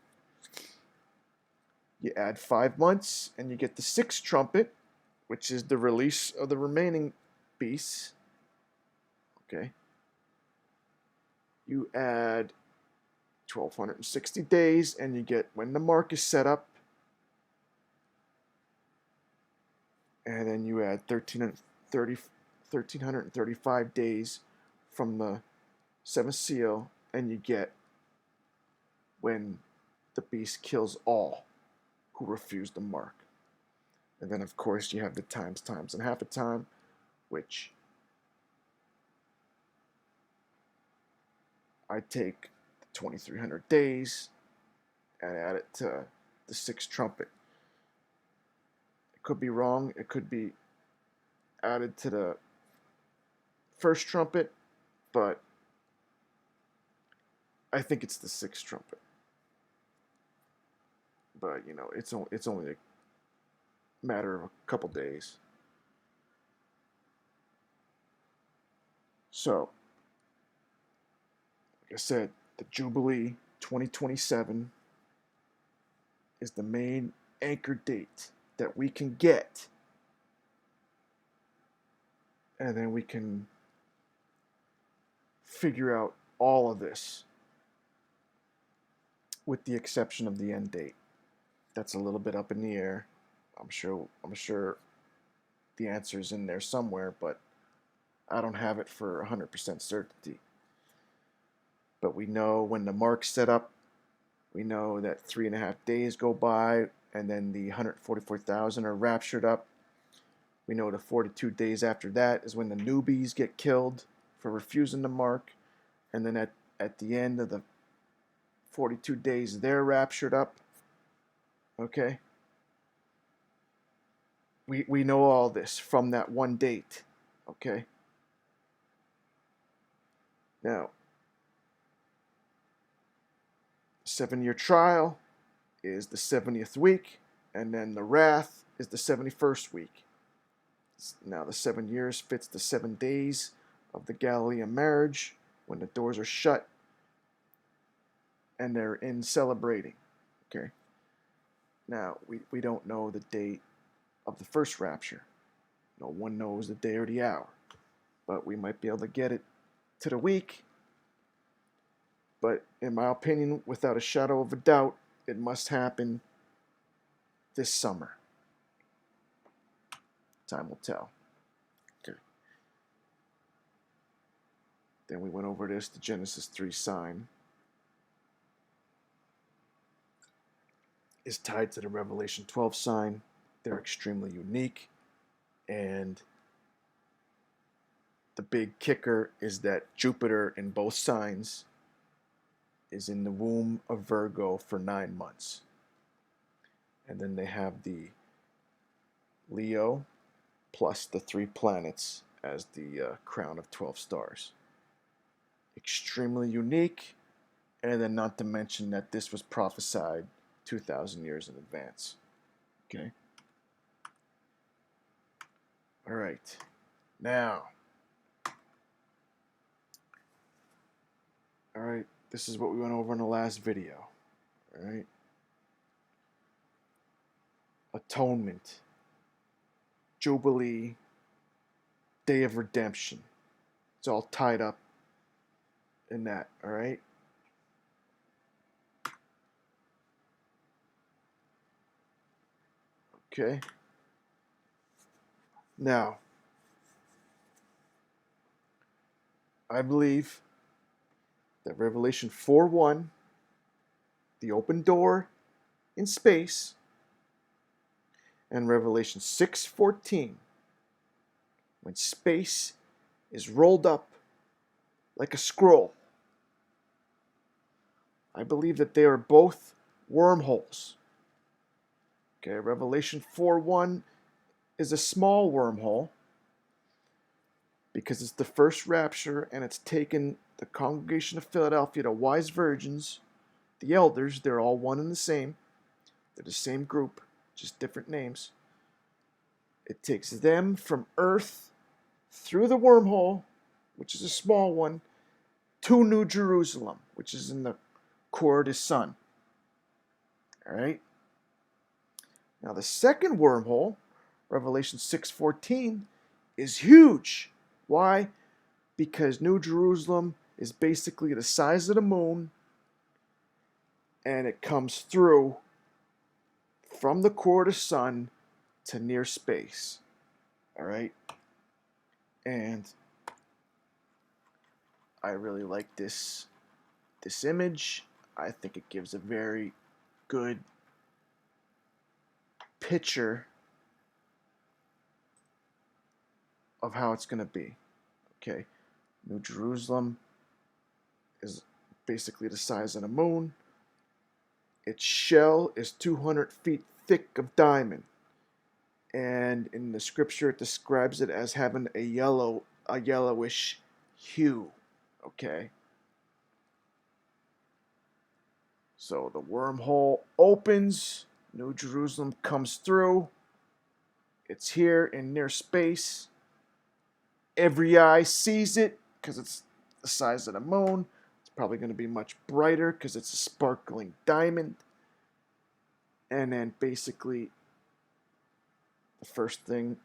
You add 5 months and you get the sixth trumpet, which is the release of the remaining beasts. Okay. You add 1,260 days and you get when the mark is set up. And then you add 1,335 days from the seventh seal, and you get when the beast kills all who refuse the mark. And then, of course, you have the times, and half a time, which I take the 2,300 days and add it to the sixth trumpet. It could be wrong. It could be added to the first trumpet, but I think it's the sixth trumpet. But, it's only a matter of a couple days. So, like I said, the Jubilee 2027 is the main anchor date that we can get. And then we can figure out all of this, with the exception of the end date. That's a little bit up in the air. I'm sure the answer is in there somewhere, but I don't have it for 100% certainty. But we know when the mark's set up, we know that 3.5 days go by, and then the 144,000 are raptured up. We know the 42 days after that is when the newbies get killed for refusing the mark. And then at the end of the 42 days, they're raptured up. Okay? We know all this from that one date. Okay? Now, 7-year trial is the 70th week, and then the wrath is the 71st week. Now, the 7 years fits the 7 days of the Galilean marriage when the doors are shut and they're in celebrating. Okay? Now, we don't know the date of the first rapture. No one knows the day or the hour. But we might be able to get it to the week. But in my opinion, without a shadow of a doubt, it must happen this summer. Time will tell. Okay. Then we went over this, the Genesis 3 sign is tied to the Revelation 12 sign. They're extremely unique. And the big kicker is that Jupiter in both signs is in the womb of Virgo for 9 months. And then they have the Leo plus the 3 planets as the crown of 12 stars. Extremely unique, and then not to mention that this was prophesied 2,000 years in advance. Okay? All right. Now, all right, this is what we went over in the last video. All right? Atonement, Jubilee, Day of Redemption. It's all tied up in that, all right? Okay. Now, I believe that Revelation 4:1, the open door in space, and Revelation 6:14, when space is rolled up like a scroll. I believe that they are both wormholes. Okay, Revelation 4:1 is a small wormhole because it's the first rapture and it's taken the congregation of Philadelphia, the wise virgins, the elders, they're all one and the same. They're the same group, just different names. It takes them from earth through the wormhole, which is a small one, to New Jerusalem, which is in the core of the sun. All right? Now the second wormhole, Revelation 6:14, is huge. Why? Because New Jerusalem is basically the size of the moon, and it comes through from the core of the sun to near space. All right? And I really like this image. I think it gives a very good picture of how it's going to be. Okay, New Jerusalem is basically the size of the moon. Its shell is 200 feet thick of diamond. And in the scripture, it describes it as having a yellowish hue. Okay. So the wormhole opens. New Jerusalem comes through. It's here in near space. Every eye sees it because it's the size of the moon. It's probably going to be much brighter because it's a sparkling diamond. And then basically, the first thing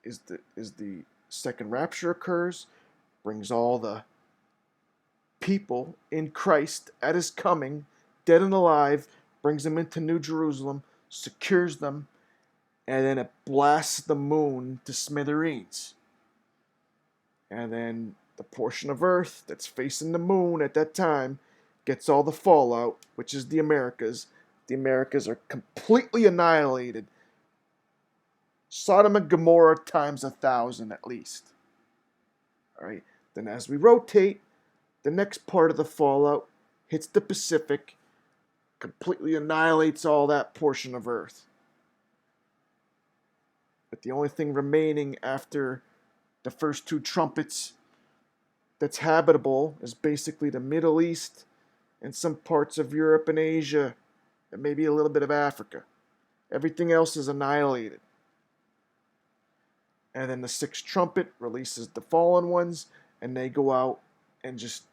is the second rapture occurs, brings all the people in Christ at his coming, dead and alive, brings them into New Jerusalem, secures them, and then it blasts the moon to smithereens. And then the portion of Earth that's facing the moon at that time gets all the fallout, which is the Americas. The Americas are completely annihilated. Sodom and Gomorrah times 1,000 at least. All right. Then as we rotate, the next part of the fallout hits the Pacific, completely annihilates all that portion of Earth. But the only thing remaining after the first two trumpets that's habitable is basically the Middle East and some parts of Europe and Asia, and maybe a little bit of Africa. Everything else is annihilated. And then the sixth trumpet releases the fallen ones, and they go out and just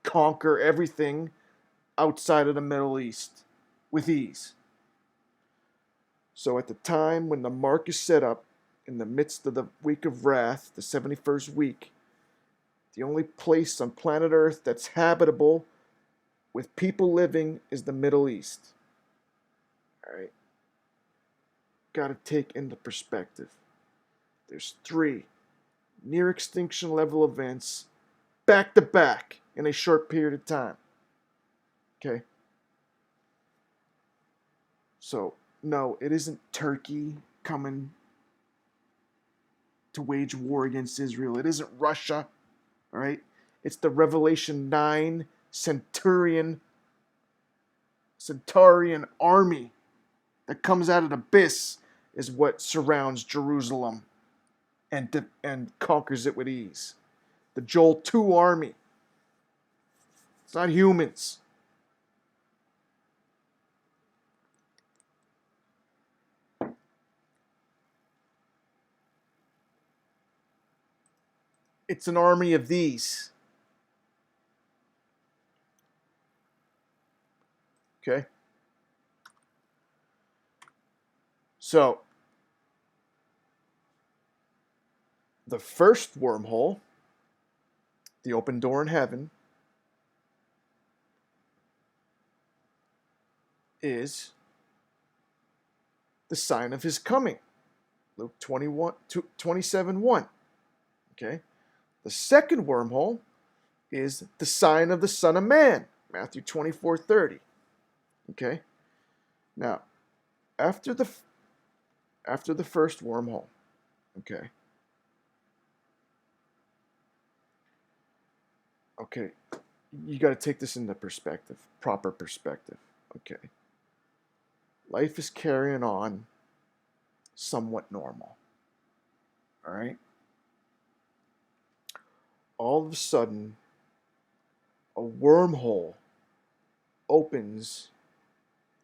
conquer everything outside of the Middle East with ease. So at the time when the mark is set up, in the midst of the week of wrath, the 71st week, the only place on planet Earth that's habitable with people living is the Middle East. All right. Got to take into perspective. There's 3 near extinction level events back to back in a short period of time. Okay? So, no, it isn't Turkey coming to wage war against Israel. It isn't Russia. All right? It's the Revelation 9 Centaurian army that comes out of the abyss is what surrounds Jerusalem and conquers it with ease. The Joel 2 army. It's not humans. It's an army of these. Okay? So, the first wormhole, the open door in heaven, is the sign of his coming. Luke 27:1. Okay? The second wormhole is the sign of the Son of Man. Matthew 24:30. Okay? Now, after the first wormhole, okay? Okay, you got to take this into perspective, proper perspective, okay? Life is carrying on somewhat normal, all right? All of a sudden, a wormhole opens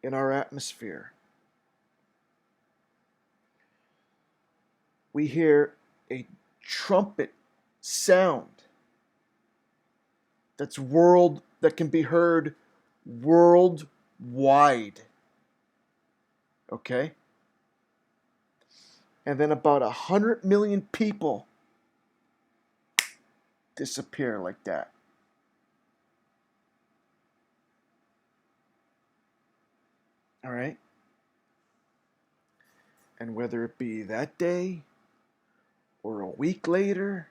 in our atmosphere. We hear a trumpet sound that can be heard worldwide. Okay? And then about 100 million people disappear like that. All right? And whether it be that day, or a week later,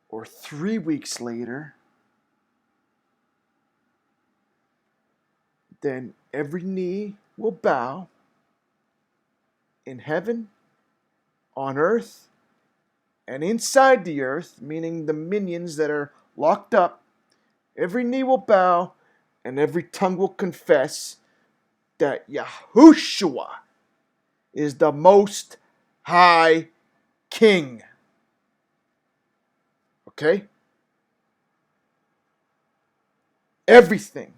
or 3 weeks later, then every knee will bow in heaven, on earth, and inside the earth, meaning the minions that are locked up. Every knee will bow and every tongue will confess that YaHushuWaH is the Most High King. Okay? Everything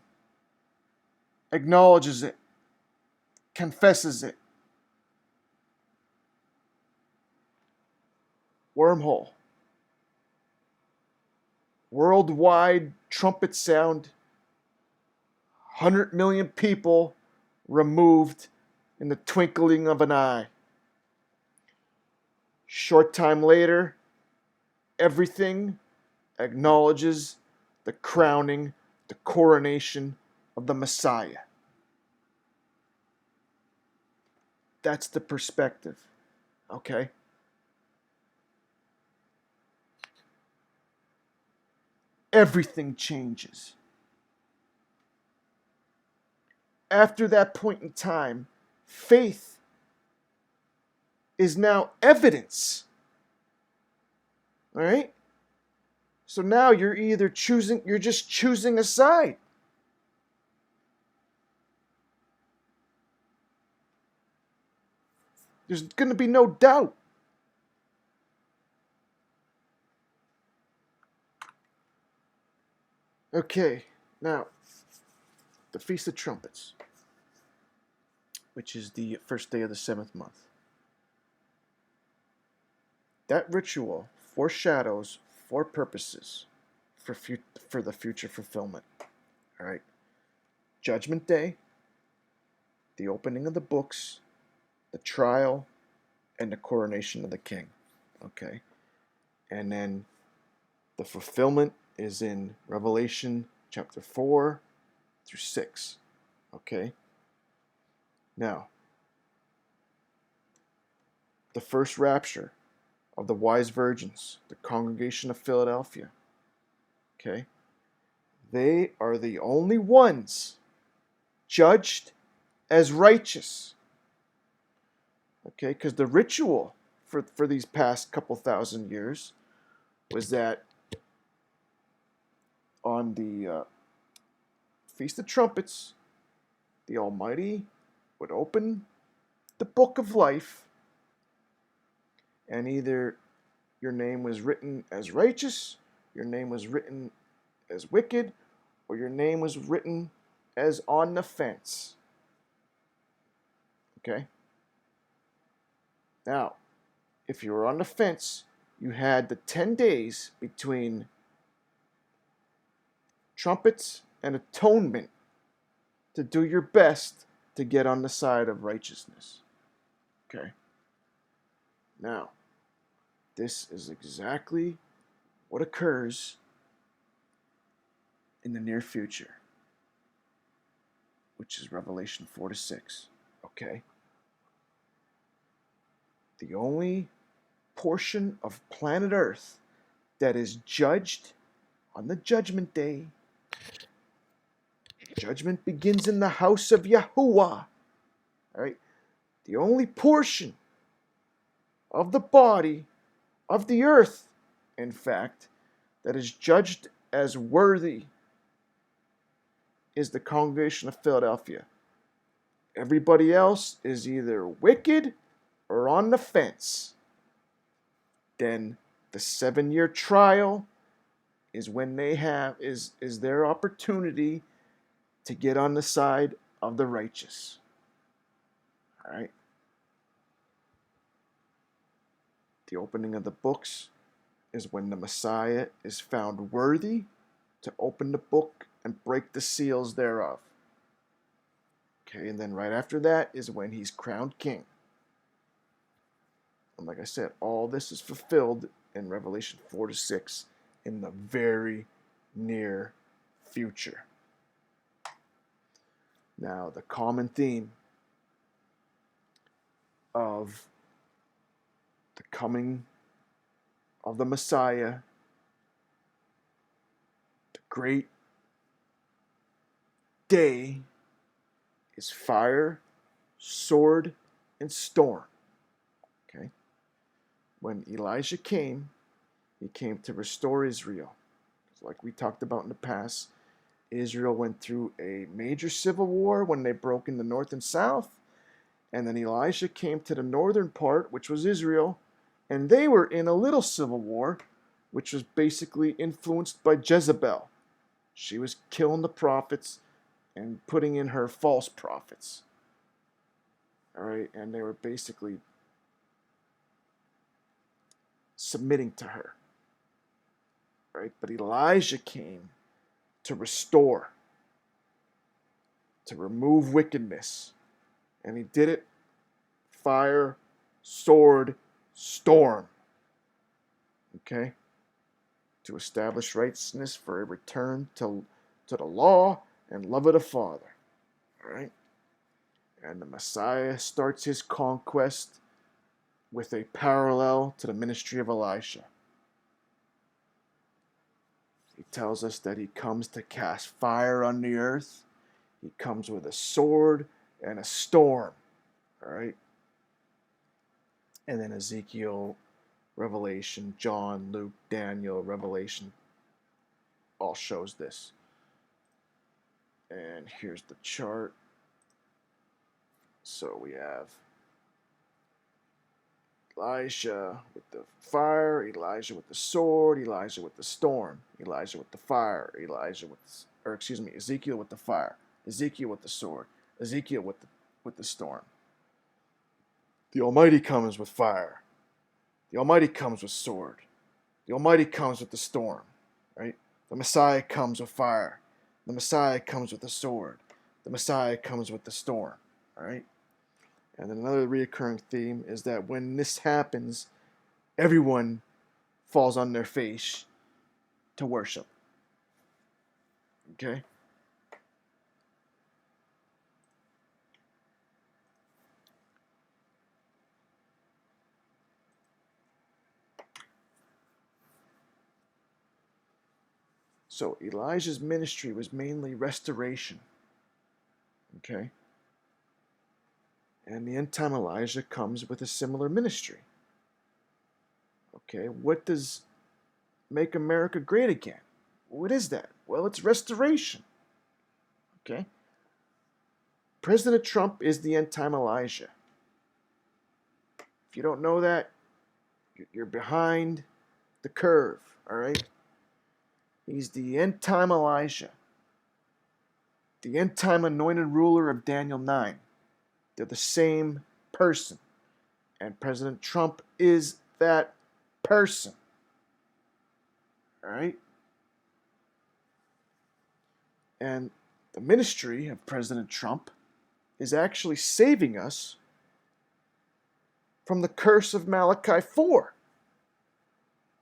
acknowledges it, confesses it. Wormhole. Worldwide trumpet sound. 100 million people removed in the twinkling of an eye. Short time later, everything acknowledges the crowning, the coronation of the Messiah. That's the perspective. Okay? Everything changes. After that point in time, faith is now evidence. All right? So now you're just choosing a side. There's going to be no doubt. Okay, now, the Feast of Trumpets, which is the first day of the 7th month. That ritual foreshadows 4 purposes for the future fulfillment. All right? Judgment Day, the opening of the books, the trial, and the coronation of the king. Okay? And then the fulfillment is in Revelation chapter 4 through 6. Okay? Now, the first rapture of the wise virgins, the congregation of Philadelphia. Okay? They are the only ones judged as righteous. Okay? Because the ritual for these past couple thousand years was that on the Feast of Trumpets, the Almighty would open the book of life, and either your name was written as righteous, your name was written as wicked, or your name was written as on the fence. Okay? Now, if you were on the fence, you had the 10 days between trumpets and atonement to do your best to get on the side of righteousness. Okay? Now, this is exactly what occurs in the near future, which is Revelation 4 to 6. Okay? The only portion of planet Earth that is judged on the judgment day. Judgment begins in the house of YaHuWaH. All right? The only portion of the body of the earth, in fact, that is judged as worthy is the congregation of Philadelphia. Everybody else is either wicked or on the fence. Then the 7-year trial is when they have is their opportunity to get on the side of the righteous. All right? The opening of the books is when the Messiah is found worthy to open the book and break the seals thereof. Okay, and then right after that is when he's crowned king. And like I said, all this is fulfilled in Revelation 4 to 6 in the very near future. Now, the common theme of the coming of the Messiah, the great day, is fire, sword, and storm. Okay? When Elijah came, he came to restore Israel. Like we talked about in the past, Israel went through a major civil war when they broke in the north and south. And then Elijah came to the northern part, which was Israel, and they were in a little civil war, which was basically influenced by Jezebel. She was killing the prophets and putting in her false prophets. All right, and they were basically submitting to her. Right? But Elijah came to restore, to remove wickedness. And he did it fire, sword, storm. Okay? To establish righteousness for a return to the law and love of the Father. All right? And the Messiah starts his conquest with a parallel to the ministry of Elisha. He tells us that he comes to cast fire on the earth. He comes with a sword and a storm. All right? And then Ezekiel, Revelation, John, Luke, Daniel, Revelation all shows this. And here's the chart. So we have Elijah with the fire, Elijah with the sword, Elijah with the storm, Elijah with the fire, Ezekiel with the fire, Ezekiel with the sword, Ezekiel with the storm. The Almighty comes with fire. The Almighty comes with sword. The Almighty comes with the storm, right? The Messiah comes with fire. The Messiah comes with the sword. The Messiah comes with the storm, all right? And then another recurring theme is that when this happens, everyone falls on their face to worship. Okay? So Elijah's ministry was mainly restoration. Okay? And the end time Elijah comes with a similar ministry. Okay, what does make America great again? What is that? Well, it's restoration. Okay? President Trump is the end time Elijah. If you don't know that, you're behind the curve, all right? He's the end time Elijah, the end time anointed ruler of Daniel 9. They're the same person. And President Trump is that person. All right? And the ministry of President Trump is actually saving us from the curse of Malachi 4.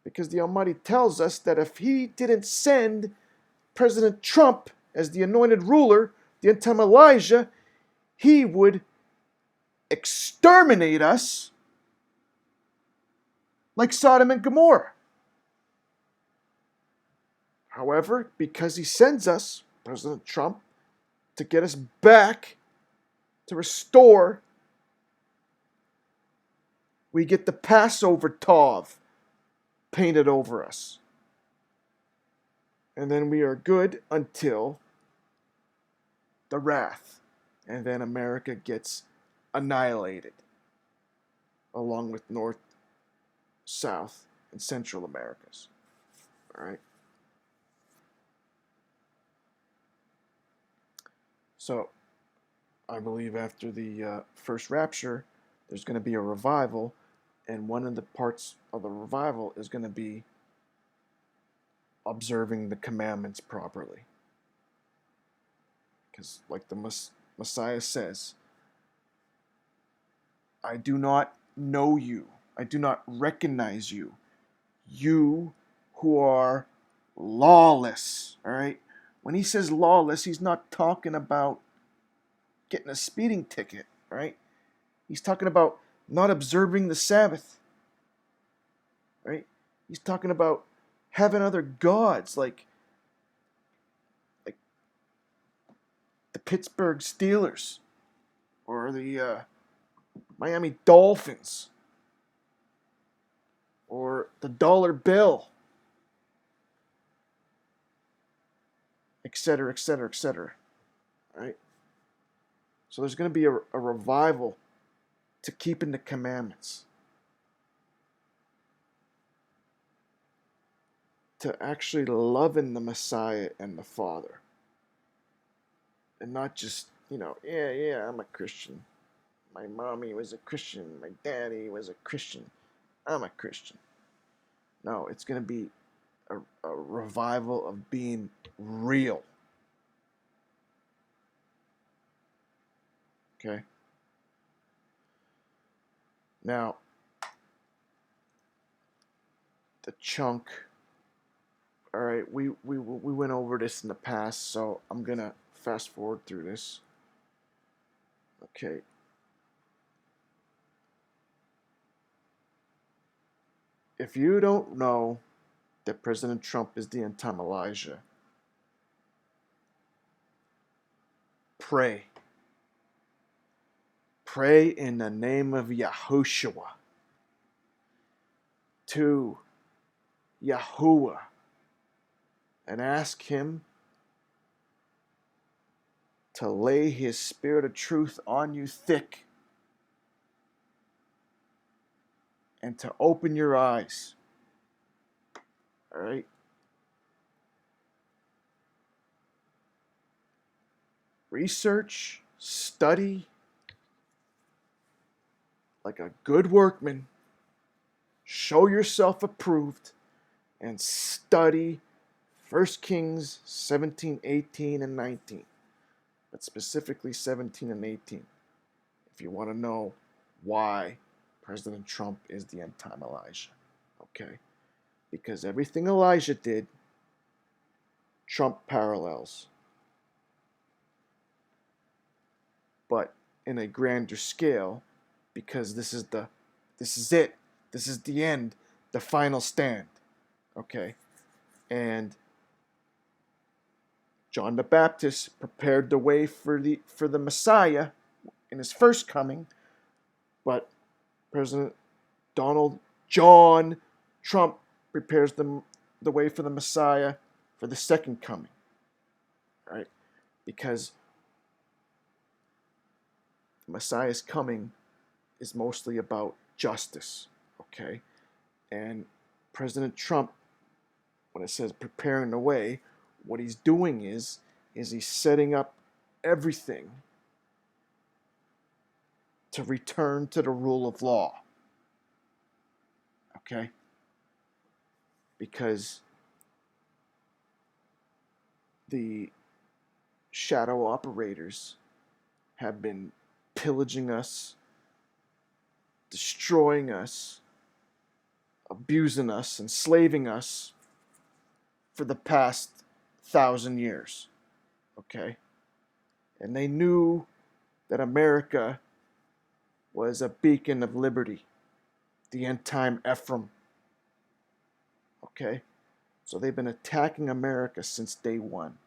Because the Almighty tells us that if he didn't send President Trump as the anointed ruler, the end time Elijah, he would exterminate us like Sodom and Gomorrah. However, because he sends us, President Trump, to get us back, to restore, we get the Passover Tov painted over us. And then we are good until the wrath. And then America gets annihilated, along with North, South, and Central Americas. All right? So, I believe after the first rapture, there's going to be a revival, and one of the parts of the revival is going to be observing the commandments properly. Because, like the Messiah says, I do not know you. I do not recognize you. You who are lawless. All right? When he says lawless, he's not talking about getting a speeding ticket, right? He's talking about not observing the Sabbath, right? He's talking about having other gods like the Pittsburgh Steelers or the Miami Dolphins or the dollar bill, etc., etc., etc., right? So there's going to be a revival to keeping the commandments, to actually loving the Messiah and the Father, and not just, yeah, I'm a Christian. My mommy was a Christian. My daddy was a Christian. I'm a Christian. No, it's going to be a revival of being real. Okay? Now, the chunk. All right, we went over this in the past, so I'm going to fast forward through this. Okay. If you don't know that President Trump is the end time Elijah, pray. Pray in the name of YaHushuWaH to YaHuWaH and ask him to lay his spirit of truth on you thick and to open your eyes. All right? Research, study like a good workman. Show yourself approved and study 1 Kings 17, 18, and 19. But specifically 17 and 18. If you want to know why President Trump is the end time Elijah. Okay? Because everything Elijah did, Trump parallels. But in a grander scale, because this is it. This is the end, the final stand. Okay? And John the Baptist prepared the way for the Messiah in his first coming, but President John Trump prepares the way for the Messiah for the second coming. Right? Because the Messiah's coming is mostly about justice. Okay? And President Trump, when it says preparing the way, what he's doing is he's setting up everything to return to the rule of law. Okay? Because the shadow operators have been pillaging us, destroying us, abusing us, enslaving us for the past 1,000 years. Okay? And they knew that America was a beacon of liberty, the end time Ephraim. Okay? So they've been attacking America since day one.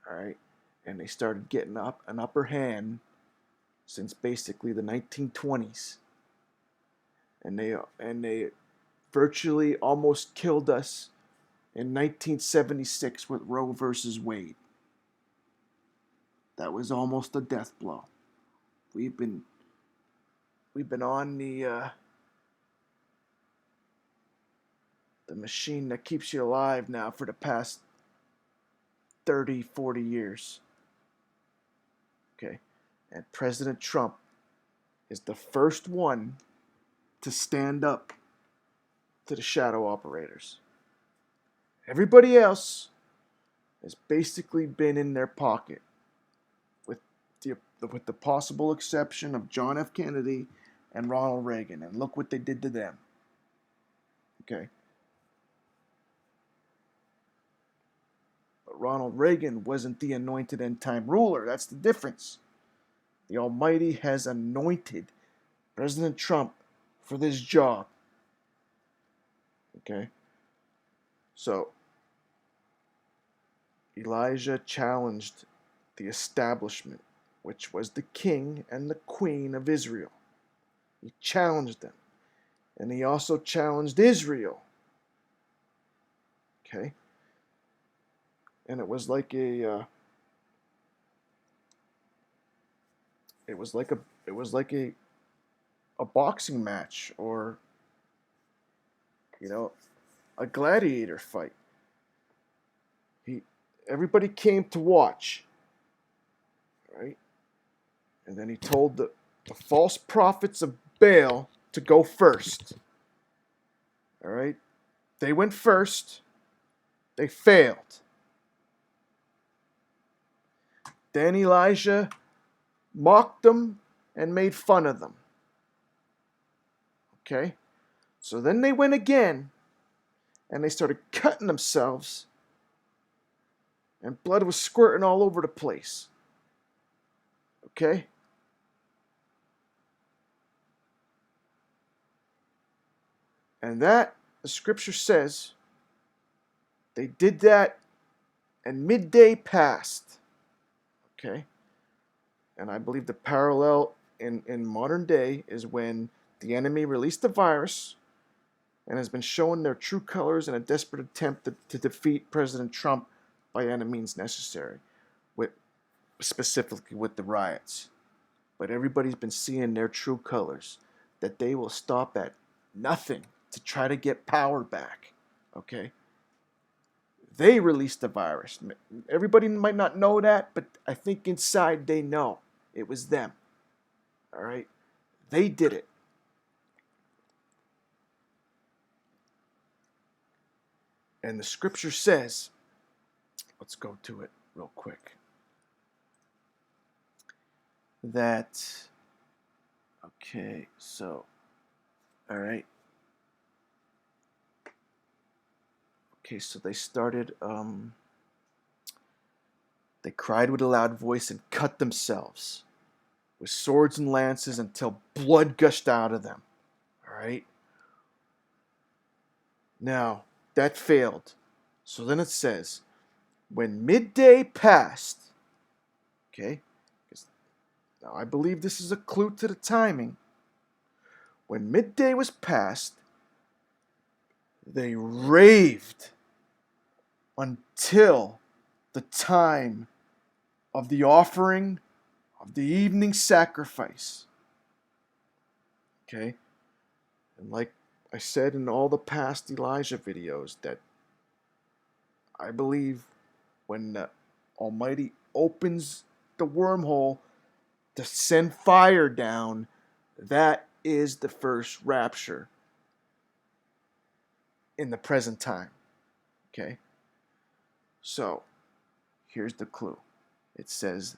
All right? And they started getting up an upper hand since basically the 1920s. And they virtually almost killed us in 1976 with Roe versus Wade. That was almost a death blow. We've been on the machine that keeps you alive now for the past 30, 40 years. Okay? And President Trump is the first one to stand up to the shadow operators. Everybody else has basically been in their pocket, with the possible exception of John F. Kennedy and Ronald Reagan. And look what they did to them. Okay? But Ronald Reagan wasn't the anointed end-time ruler. That's the difference. The Almighty has anointed President Trump for this job. Okay? So, Elijah challenged the establishment, which was the king and the queen of Israel. He challenged them. And he also challenged Israel. Okay? And it was like a boxing match, or a gladiator fight. Everybody came to watch, right? And then he told the false prophets of Baal to go first. All right? They went first. They failed. Then Elijah mocked them and made fun of them. Okay? So then they went again, and they started cutting themselves, and blood was squirting all over the place. Okay? And that, the scripture says, they did that and midday passed. Okay? And I believe the parallel in modern day is when the enemy released the virus and has been showing their true colors in a desperate attempt to defeat President Trump by any means necessary, with, specifically with the riots. But everybody's been seeing their true colors, that they will stop at nothing to try to get power back. Okay? They released the virus. Everybody might not know that, but I think inside they know it was them. All right? They did it. And the scripture says, let's go to it real quick, that, okay, so, all right. Okay, so they started, they cried with a loud voice and cut themselves with swords and lances until blood gushed out of them. All right? Now, that failed. So then it says, when midday passed, okay? Now I believe this is a clue to the timing. When midday was passed, they raved until the time of the offering of the evening sacrifice. Okay? And like I said in all the past Elijah videos, that I believe when the Almighty opens the wormhole to send fire down, that is the first rapture in the present time. Okay? So, here's the clue. It says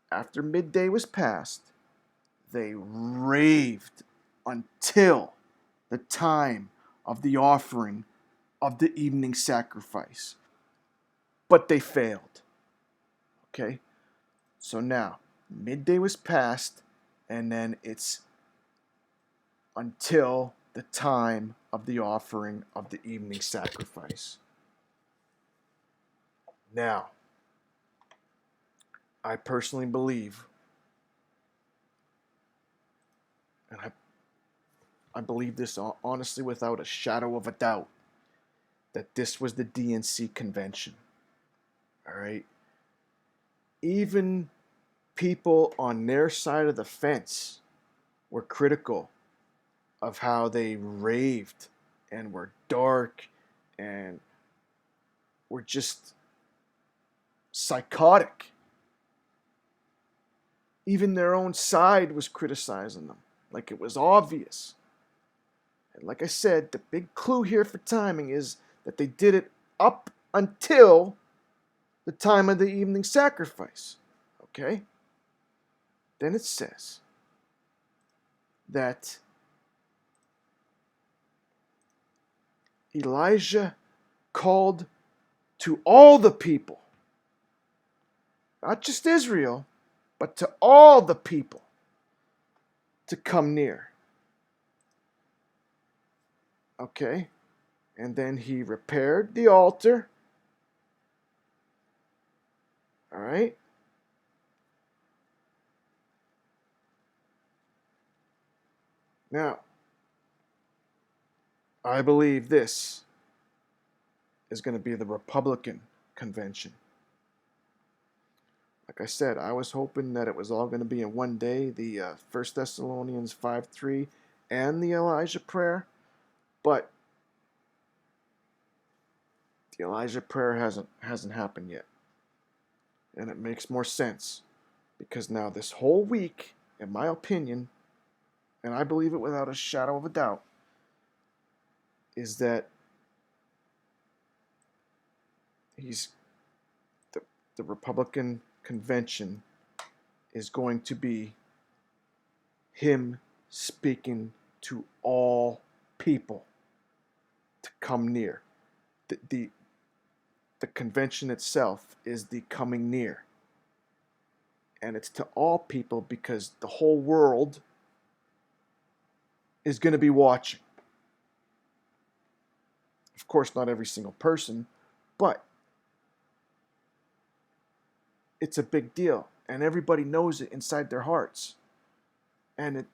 after midday was passed, they raved until the time of the offering of the evening sacrifice. But they failed. Okay? So now, midday was passed, and then it's until the time of the offering of the evening sacrifice. Now, I personally believe, and I believe this honestly without a shadow of a doubt, that this was the DNC convention. All right? Even people on their side of the fence were critical of how they raved and were dark and were just psychotic. Even their own side was criticizing them, like it was obvious. And like I said, the big clue here for timing is that they did it up until the time of the evening sacrifice. Okay? Then it says that Elijah called to all the people, not just Israel, but to all the people to come near. Okay? And then he repaired the altar. All right? Now, I believe this is going to be the Republican convention. Like I said, I was hoping that it was all going to be in one day, the 1 Thessalonians 5:3 and the Elijah prayer, but the Elijah prayer hasn't happened yet. And it makes more sense because now this whole week, in my opinion, and I believe it without a shadow of a doubt, is that the Republican convention is going to be him speaking to all people to come near. The convention itself is the coming near. And it's to all people because the whole world is going to be watching. Of course, not every single person, but it's a big deal. And everybody knows it inside their hearts. And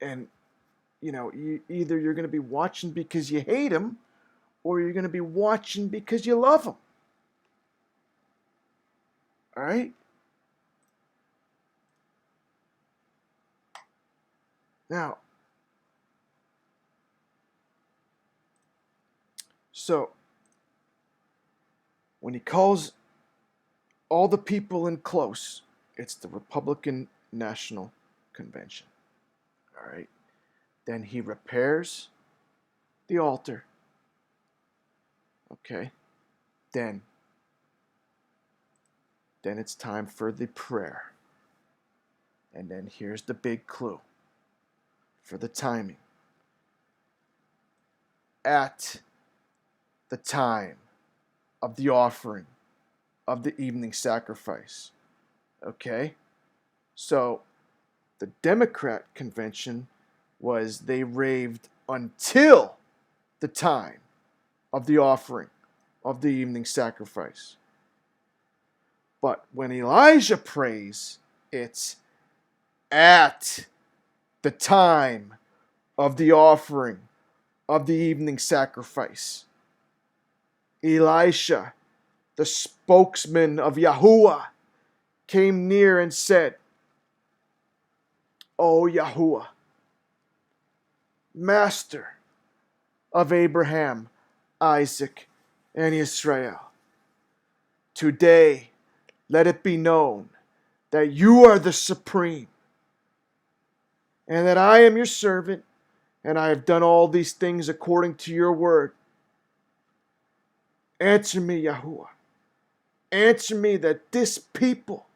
either you're going to be watching because you hate him, or you're going to be watching because you love him. All right? Now, so when he calls all the people in close, it's the Republican National Convention. All right? Then he repairs the altar. Okay? Then it's time for the prayer. And then here's the big clue for the timing. At the time of the offering of the evening sacrifice. Okay? So the Democrat convention was they raved until the time of the offering of the evening sacrifice. But when Elijah prays, it's at the time of the offering of the evening sacrifice. Elisha, the spokesman of YaHuWaH, came near and said, "O YaHuWaH, Master of Abraham, Isaac, and Israel, today let it be known that you are the supreme, and that I am your servant, and I have done all these things according to your word. Answer me, YaHuWaH. Answer me that this people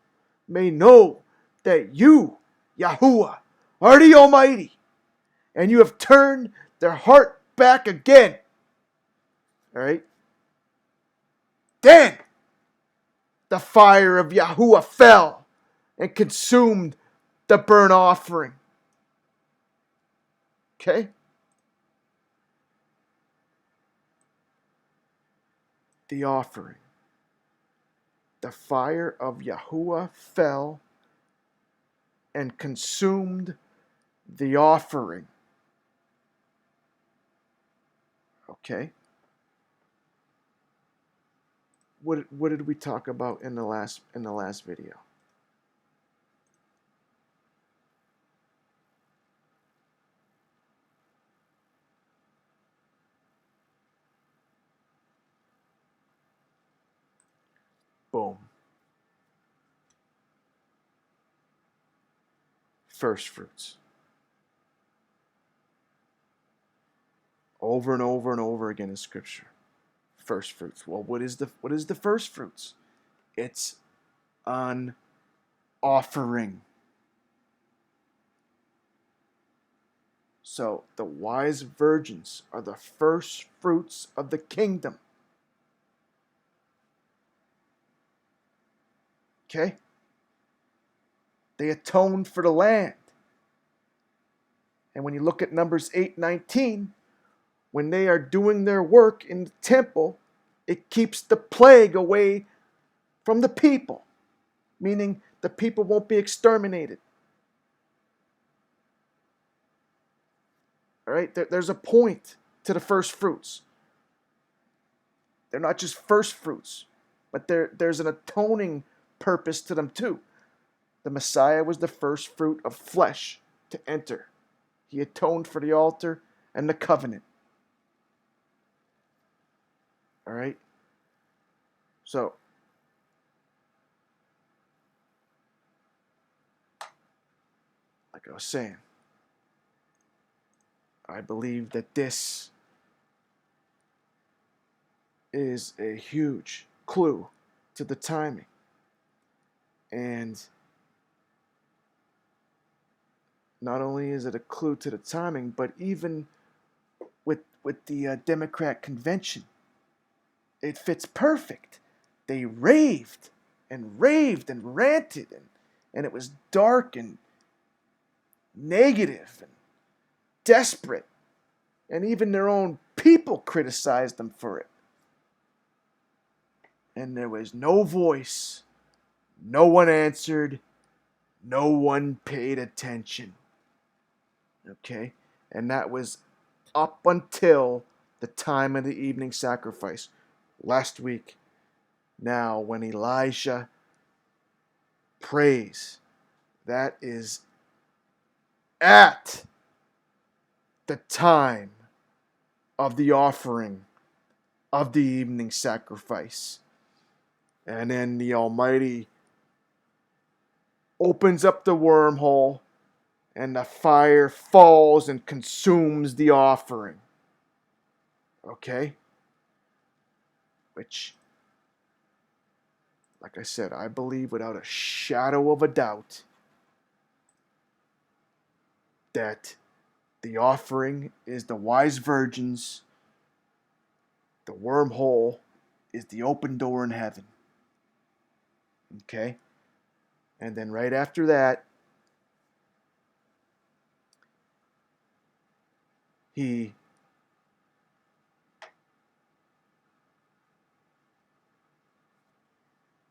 may know that you, YaHuWaH, are the Almighty, and you have turned their heart back again." All right? Then the fire of YaHuWaH fell and consumed the burnt offering. Okay? The offering. The fire of YaHuWaH fell and consumed the offering. Okay? What did we talk about in the last video? Boom. First fruits. Over and over and over again in Scripture. First fruits. Well, what is the first fruits? It's an offering. So the wise virgins are the first fruits of the kingdom. Okay? They atoned for the land. And when you look at Numbers 8:19, when they are doing their work in the temple, it keeps the plague away from the people, meaning the people won't be exterminated. All right? There's a point to the first fruits. They're not just first fruits, but there's an atoning purpose to them too. The Messiah was the first fruit of flesh to enter. He atoned for the altar and the covenant. All right? So, like I was saying, I believe that this is a huge clue to the timing. And not only is it a clue to the timing, but even with the Democrat convention, it fits perfect. They raved and ranted, and it was dark and negative and desperate, and even their own people criticized them for it. And there was no voice, no one answered, no one paid attention. Okay? And that was up until the time of the evening sacrifice last week. Now, when Elijah prays, that is at the time of the offering of the evening sacrifice. And then the Almighty opens up the wormhole, and the fire falls and consumes the offering. Okay? Which, like I said, I believe without a shadow of a doubt that the offering is the wise virgins, the wormhole is the open door in heaven. Okay? And then right after that,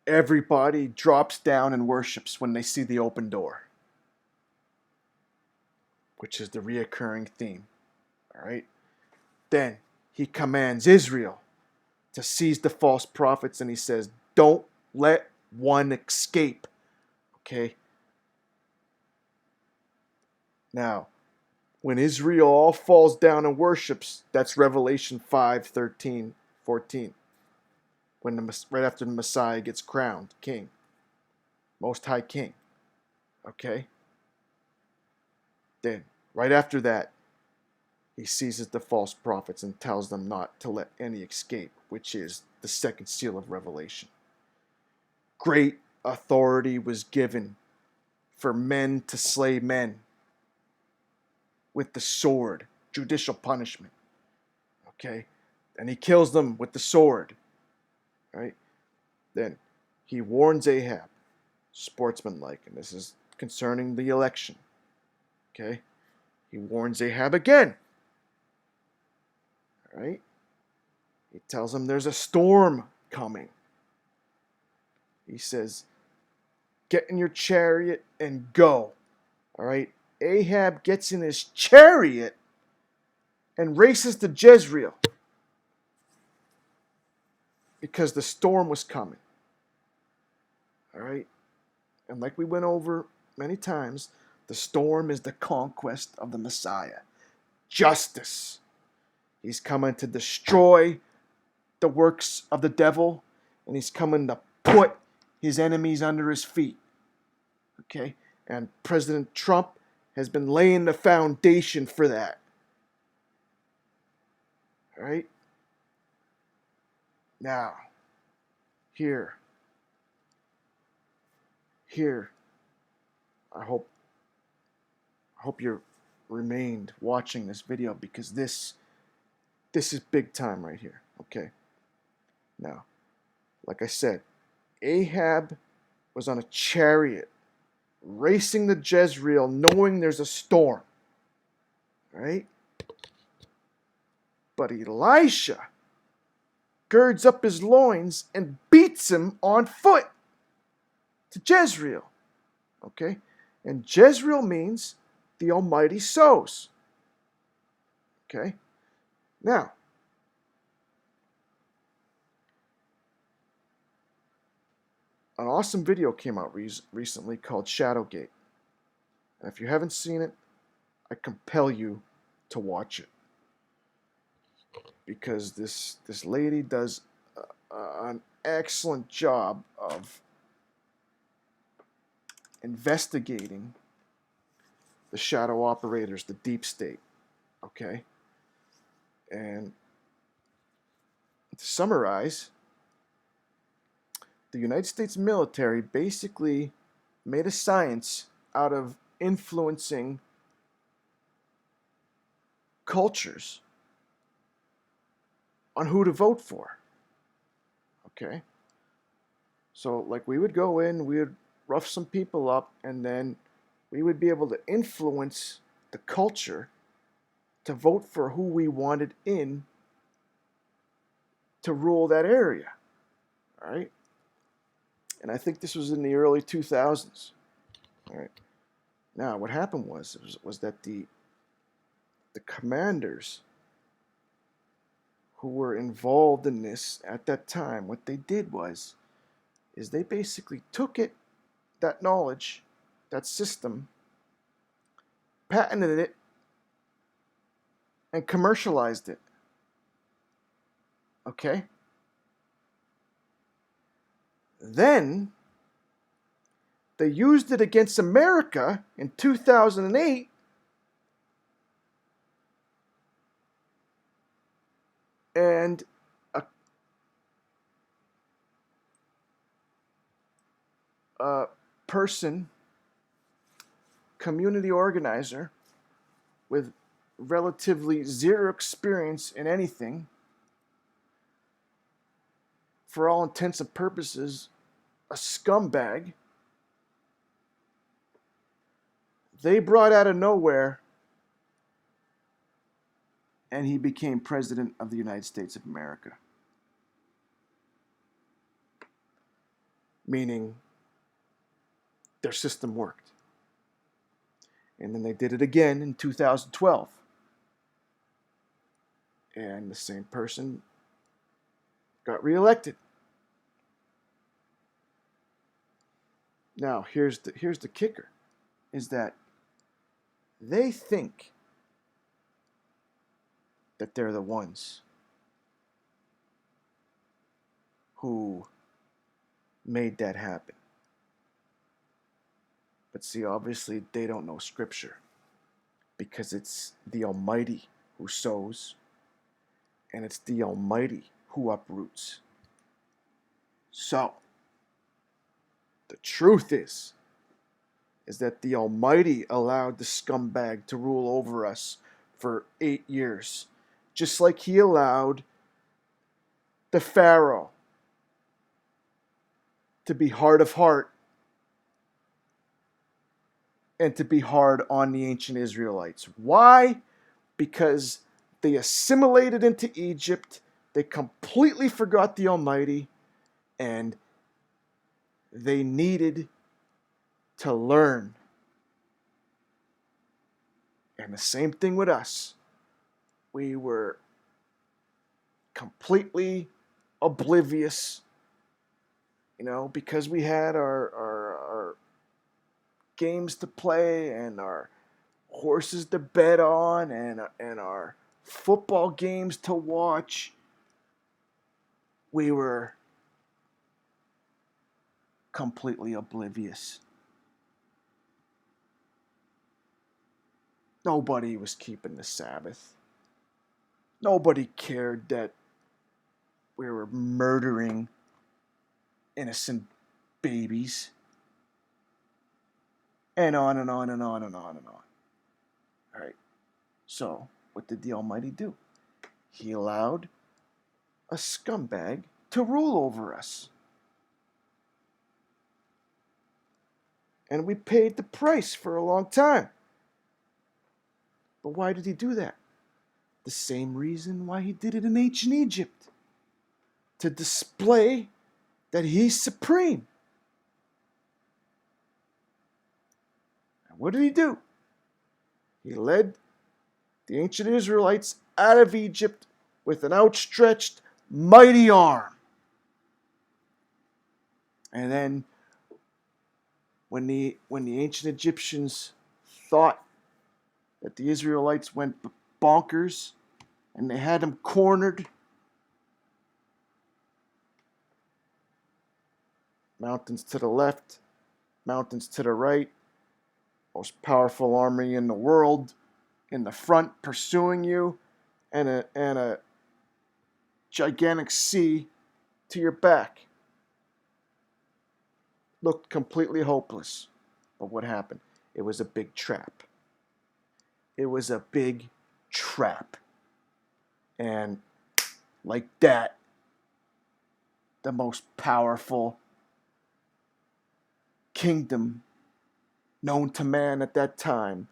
everybody drops down and worships when they see the open door, which is the reoccurring theme. All right? Then he commands Israel to seize the false prophets, and he says, don't let one escape. Okay? Now, when Israel all falls down and worships, that's Revelation 5:13, 14. Right after the Messiah gets crowned king, Most High King. Okay? Then, right after that, he seizes the false prophets and tells them not to let any escape, which is the second seal of Revelation. Great authority was given for men to slay men with the sword, judicial punishment. Okay? And he kills them with the sword. Right? Then he warns Ahab, sportsmanlike, and this is concerning the election. Okay? He warns Ahab again. All right? He tells him there's a storm coming. He says, get in your chariot and go. All right? Ahab gets in his chariot and races to Jezreel because the storm was coming. All right? And like we went over many times, the storm is the conquest of the Messiah. Justice. He's coming to destroy the works of the devil, and he's coming to put his enemies under his feet. Okay? And President Trump has been laying the foundation for that. All right? Now, here, I hope you remained watching this video, because this is big time right here. Okay? Now, like I said, Ahab was on a chariot racing to Jezreel knowing there's a storm. Right? But Elisha girds up his loins and beats him on foot to Jezreel. Okay? And Jezreel means the Almighty sows. Okay? Now, an awesome video came out recently called Shadowgate. And if you haven't seen it, I compel you to watch it. Because this lady does an excellent job of investigating the shadow operators, the deep state. Okay? And to summarize, the United States military basically made a science out of influencing cultures on who to vote for. Okay? So, like, we would go in, we would rough some people up, and then we would be able to influence the culture to vote for who we wanted in to rule that area. All right? And I think this was in the early 2000s. All right. Now, what happened was that the commanders who were involved in this at that time, what they did is they basically took that knowledge, that system, patented it, and commercialized it. Okay? Then they used it against America in 2008 and a person, community organizer with relatively zero experience in anything, for all intents and purposes, a scumbag, they brought out of nowhere, and he became president of the United States of America. Meaning their system worked. And then they did it again in 2012. And the same person got reelected. Now, here's the kicker, is that they think that they're the ones who made that happen. But see, obviously, they don't know Scripture, because it's the Almighty who sows, and it's the Almighty who uproots. So, the truth is that the Almighty allowed the scumbag to rule over us for 8 years, just like he allowed the Pharaoh to be hard of heart and to be hard on the ancient Israelites. Why? Because they assimilated into Egypt, they completely forgot the Almighty, and they needed to learn. And the same thing with us. We were completely oblivious, because we had our games to play and our horses to bet on and our football games to watch. We were completely oblivious. Nobody was keeping the Sabbath. Nobody cared that we were murdering innocent babies. And on and on and on and on and on. All right. So, what did the Almighty do? He allowed a scumbag to rule over us. And we paid the price for a long time. But why did he do that? The same reason why he did it in ancient Egypt. To display that he's supreme. And what did he do? He led the ancient Israelites out of Egypt with an outstretched, mighty arm. And then, when the ancient Egyptians thought that the Israelites went bonkers and they had them cornered, mountains to the left, mountains to the right, most powerful army in the world in the front pursuing you, and a gigantic sea to your back. Looked completely hopeless. But what happened? It was a big trap. It was a big trap. And like that, the most powerful kingdom known to man at that time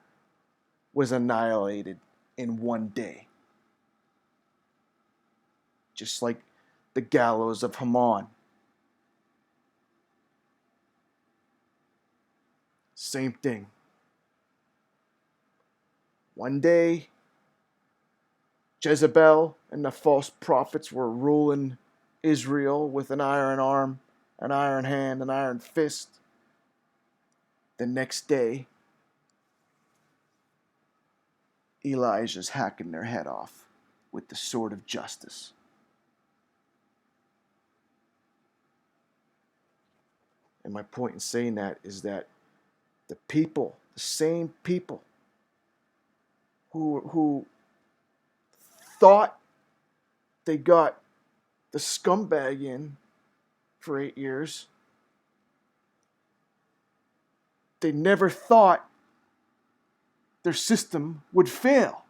was annihilated in one day. Just like the gallows of Haman. Same thing. One day, Jezebel and the false prophets were ruling Israel with an iron arm, an iron hand, an iron fist. The next day, Elijah's hacking their head off with the sword of justice. And my point in saying that is that the people, the same people who thought they got the scumbag in for 8 years, they never thought their system would fail,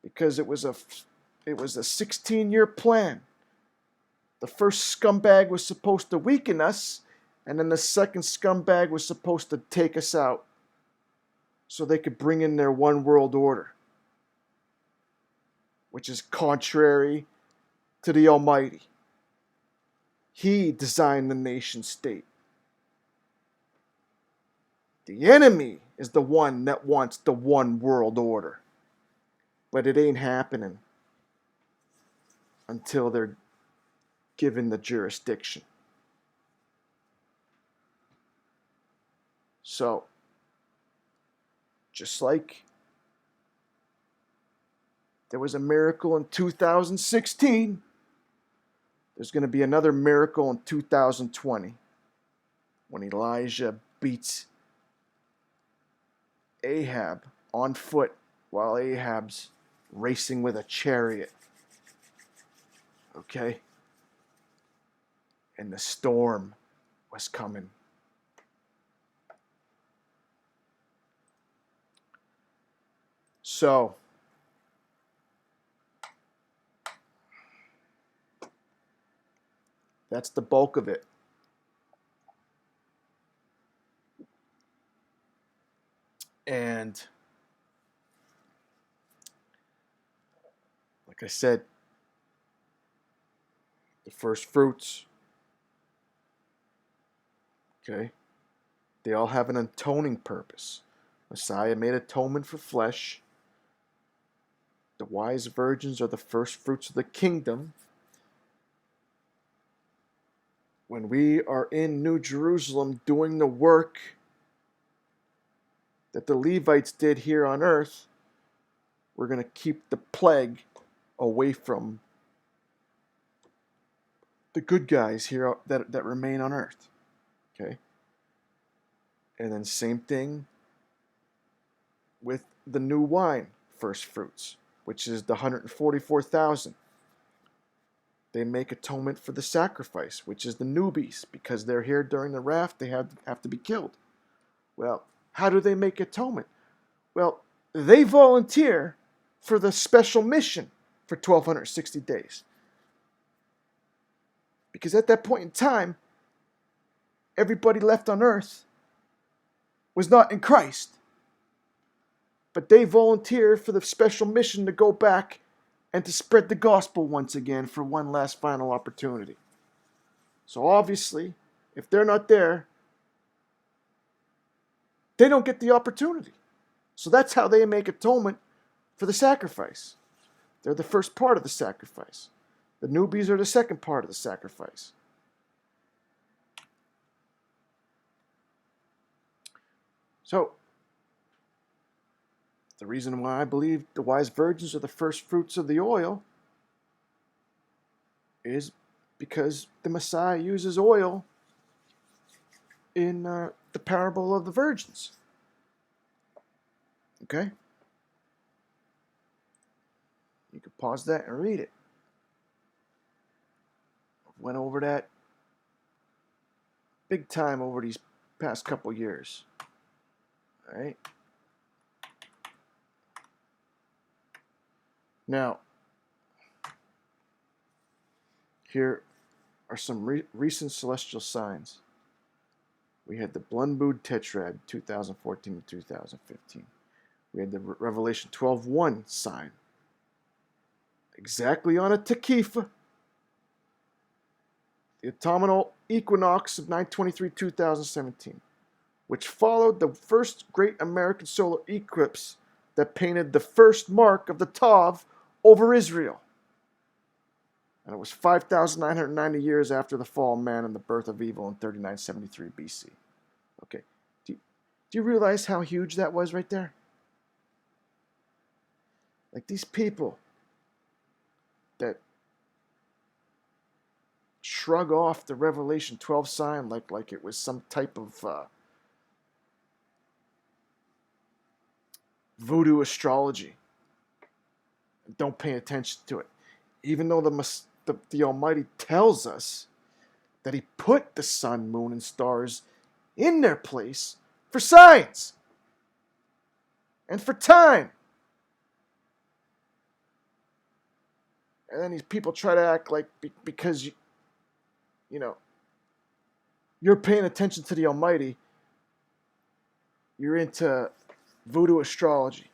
because it was a 16-year plan. The first scumbag was supposed to weaken us, and then the second scumbag was supposed to take us out so they could bring in their one world order, which is contrary to the Almighty. He designed the nation state. The enemy is the one that wants the one world order. But it ain't happening until they're given the jurisdiction. So, just like there was a miracle in 2016, there's going to be another miracle in 2020 when Elijah beats Ahab on foot while Ahab's racing with a chariot. Okay? And the storm was coming. So, that's the bulk of it. And like I said, the first fruits, okay, they all have an atoning purpose. Messiah made atonement for flesh. The wise virgins are the first fruits of the kingdom. When we are in New Jerusalem doing the work that the Levites did here on earth, we're going to keep the plague away from the good guys here that remain on earth. Okay? And then same thing with the new wine first fruits, which is the 144,000. They make atonement for the sacrifice, which is the newbies, because they're here during the wrath, they have to be killed. Well, how do they make atonement? Well, they volunteer for the special mission for 1,260 days. Because at that point in time, everybody left on earth was not in Christ. But they volunteered for the special mission to go back and to spread the gospel once again for one last final opportunity. So obviously, if they're not there, they don't get the opportunity. So that's how they make atonement for the sacrifice. They're the first part of the sacrifice. The newbies are the second part of the sacrifice. So, the reason why I believe the wise virgins are the first fruits of the oil is because the Messiah uses oil in the parable of the virgins. Okay? You can pause that and read it. Went over that big time over these past couple years. All right? Now, here are some recent celestial signs. We had the Blunbud Tetrad 2014 to 2015. We had the Revelation 12:1 sign. Exactly on a Takifa. The autumnal equinox of 9/23/2017, which followed the first great American solar eclipse that painted the first mark of the Tav over Israel. And it was 5,990 years after the fall of man and the birth of evil in 3973 BC. Okay, do you realize how huge that was right there? Like these people that shrug off the Revelation 12 sign like it was some type of voodoo astrology. Don't pay attention to it. Even though the Almighty tells us that He put the sun, moon, and stars in their place for signs and for time. And then these people try to act like because you're paying attention to the Almighty, you're into voodoo astrology.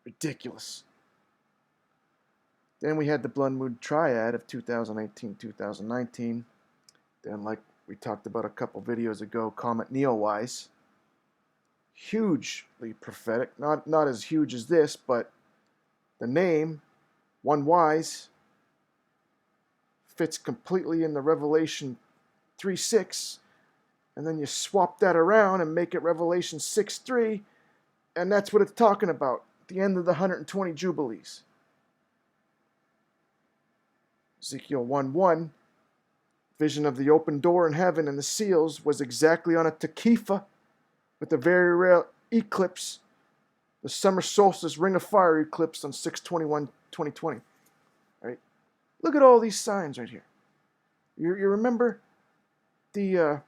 Ridiculous. Then we had the Blood Moon Triad of 2018-2019. Then, like we talked about a couple videos ago, Comet Neowise. Hugely prophetic. Not as huge as this, but the name, One Wise, fits completely in the Revelation 3:6. And then you swap that around and make it Revelation 6:3, and that's what it's talking about. The end of the 120 Jubilees. Ezekiel 1:1, vision of the open door in heaven and the seals, was exactly on a Takifa with a very rare eclipse, the summer solstice ring of fire eclipse on 6/21/2020. Right? Look at all these signs right here. You remember the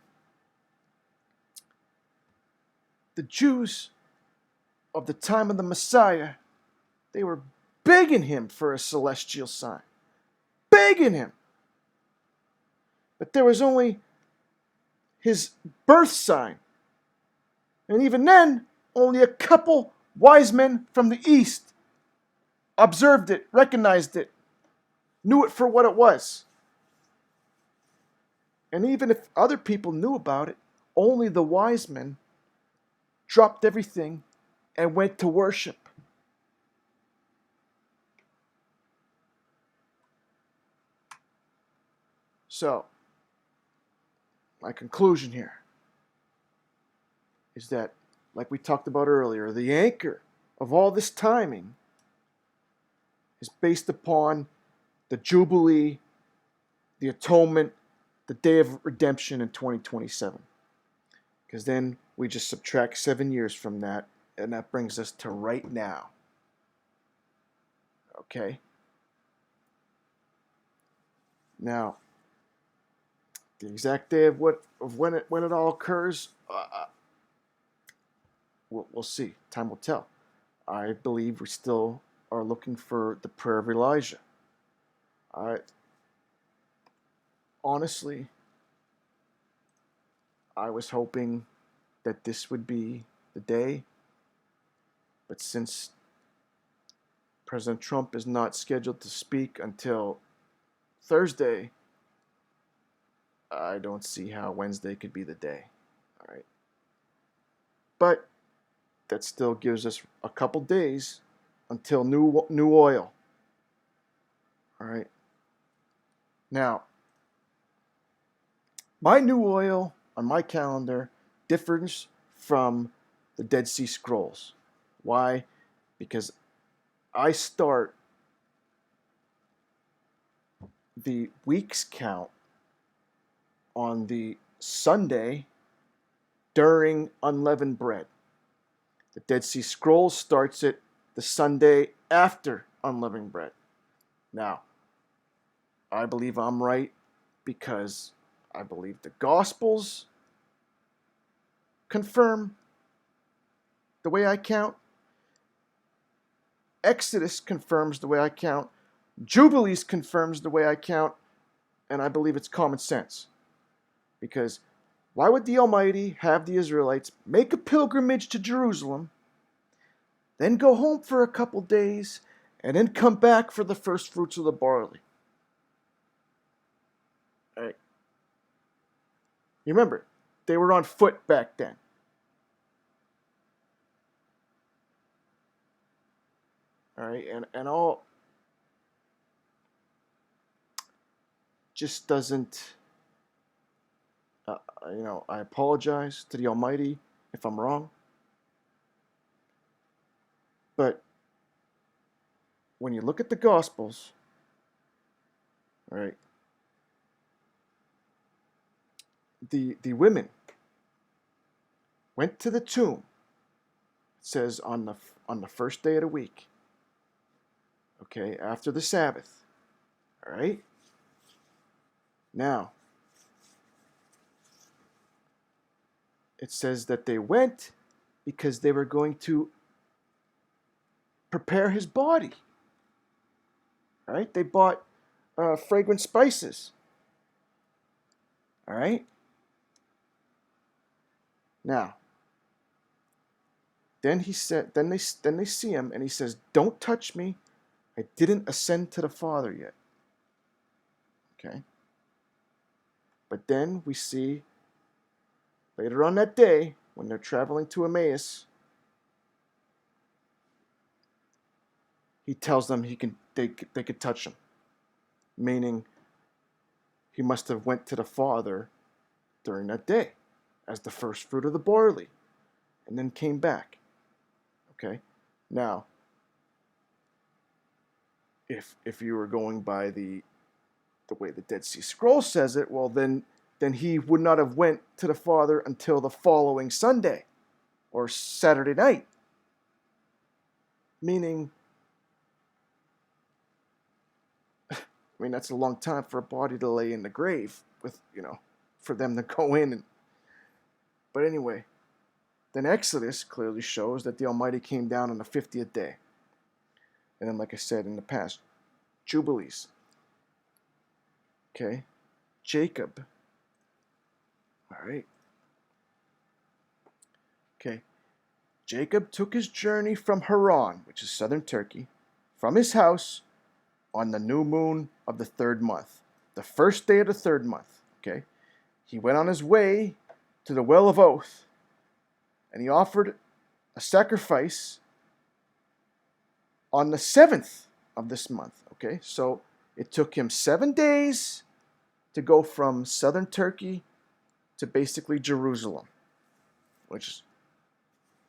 Jews of the time of the Messiah, they were begging Him for a celestial sign. Begging Him. But there was only His birth sign. And even then, only a couple wise men from the East observed it, recognized it, knew it for what it was. And even if other people knew about it, only the wise men dropped everything and went to worship. So, my conclusion here is that, like we talked about earlier, the anchor of all this timing is based upon the Jubilee, the Atonement, the Day of Redemption in 2027. Because then we just subtract 7 years from that, and that brings us to right now. Okay? Now, the exact day of when it all occurs, we'll see. Time will tell. I believe we still are looking for the prayer of Elijah. Honestly, I was hoping that this would be the day, but since President Trump is not scheduled to speak until Thursday, I don't see how Wednesday could be the day. All right. But that still gives us a couple days until new oil. All right. Now, my new oil on my calendar differs from the Dead Sea Scrolls. Why? Because I start the weeks count on the Sunday during unleavened bread. The Dead Sea Scrolls starts it the Sunday after unleavened bread. Now, I believe I'm right because I believe the Gospels confirm the way I count. Exodus confirms the way I count. Jubilees confirms the way I count. And I believe it's common sense. Because why would the Almighty have the Israelites make a pilgrimage to Jerusalem, then go home for a couple days, and then come back for the first fruits of the barley? All right. You remember, they were on foot back then. All right, and all just doesn't. I apologize to the Almighty if I'm wrong, but when you look at the Gospels, all right, the women went to the tomb. It says on the first day of the week. Okay, after the Sabbath. All right. Now, it says that they went because they were going to prepare his body. All right, they bought fragrant spices. All right. Now, then he said, then they see him, and he says, "Don't touch me. I didn't ascend to the Father yet." Okay. But then we see later on that day, when they're traveling to Emmaus, he tells them they could touch him, meaning he must have went to the Father during that day as the first fruit of the barley, and then came back. Okay, now if you were going by the way the Dead Sea Scrolls says it, well then he would not have went to the Father until the following Sunday or Saturday night. Meaning, I mean, that's a long time for a body to lay in the grave with, for them to go in. But anyway, then Exodus clearly shows that the Almighty came down on the 50th day. And then, like I said in the past, Jubilees. Okay, Jacob. All right. Okay. Jacob took his journey from Haran, which is southern Turkey, from his house on the new moon of the third month, the first day of the third month. Okay. He went on his way to the Well of Oath, and he offered a sacrifice on the 7th of this month. Okay. So it took him 7 days to go from southern Turkey to basically Jerusalem, which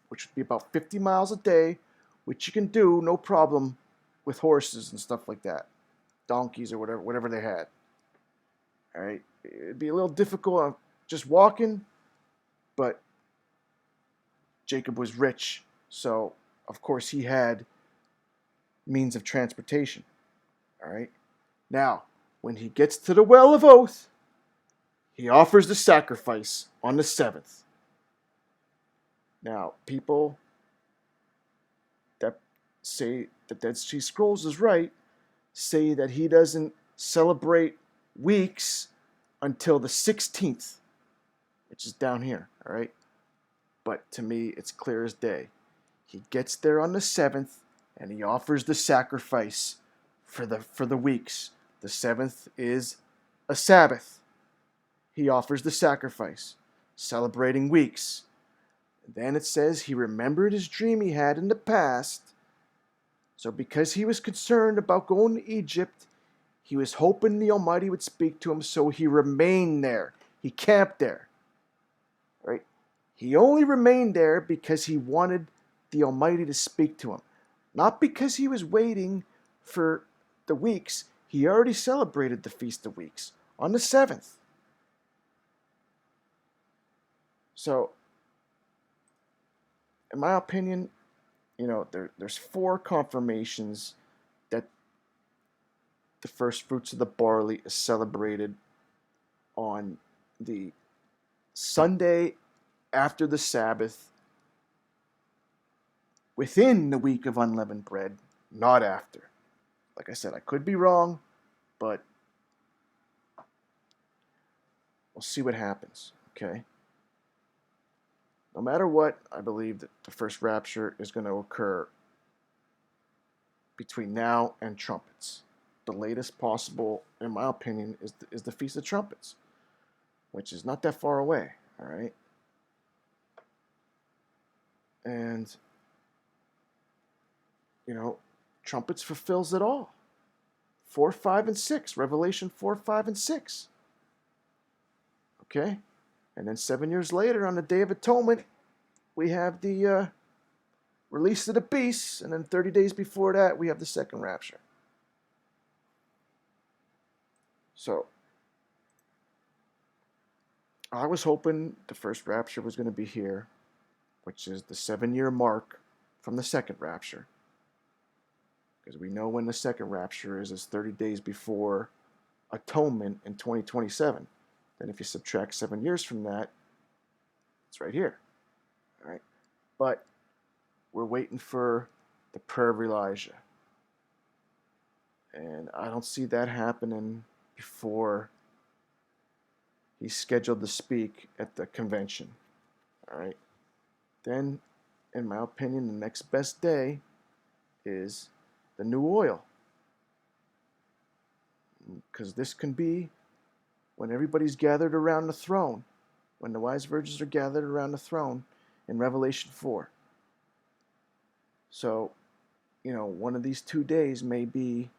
would be about 50 miles a day, which you can do no problem with horses and stuff like that, donkeys or whatever they had. All right, it'd be a little difficult just walking, but Jacob was rich, so of course he had means of transportation. All right, now when he gets to the Well of Oath, he offers the sacrifice on the 7th. Now, people that say the Dead Sea Scrolls is right say that he doesn't celebrate weeks until the 16th, which is down here, all right? But to me, it's clear as day. He gets there on the 7th, and he offers the sacrifice for the weeks. The 7th is a Sabbath. He offers the sacrifice, celebrating weeks. Then it says he remembered his dream he had in the past. So because he was concerned about going to Egypt, he was hoping the Almighty would speak to him, so he remained there. He camped there. Right? He only remained there because he wanted the Almighty to speak to him. Not because he was waiting for the weeks. He already celebrated the Feast of Weeks on the 7th. So, in my opinion, there's 4 confirmations that the first fruits of the barley is celebrated on the Sunday after the Sabbath, within the week of unleavened bread, not after. Like I said, I could be wrong, but We'll see what happens, okay? No matter what, I believe that the first rapture is going to occur between now and trumpets. The latest possible, in my opinion, is the Feast of Trumpets, which is not that far away, all right? And, you know, trumpets fulfills it all. 4, 5, and 6. Revelation 4, 5, and 6. Okay? And then 7 years later, on the Day of Atonement, we have the release of the beasts. And then 30 days before that, we have the second rapture. So, I was hoping the first rapture was going to be here, which is the 7-year mark from the second rapture. Because we know when the second rapture is 30 days before atonement in 2027. Then if you subtract 7 years from that, it's right here. All right. But we're waiting for the prayer of Elijah. And I don't see that happening before he's scheduled to speak at the convention. All right. Then, in my opinion, the next best day is the new oil. Because this can be when everybody's gathered around the throne, when the wise virgins are gathered around the throne in Revelation 4. So, you know, one of these 2 days may be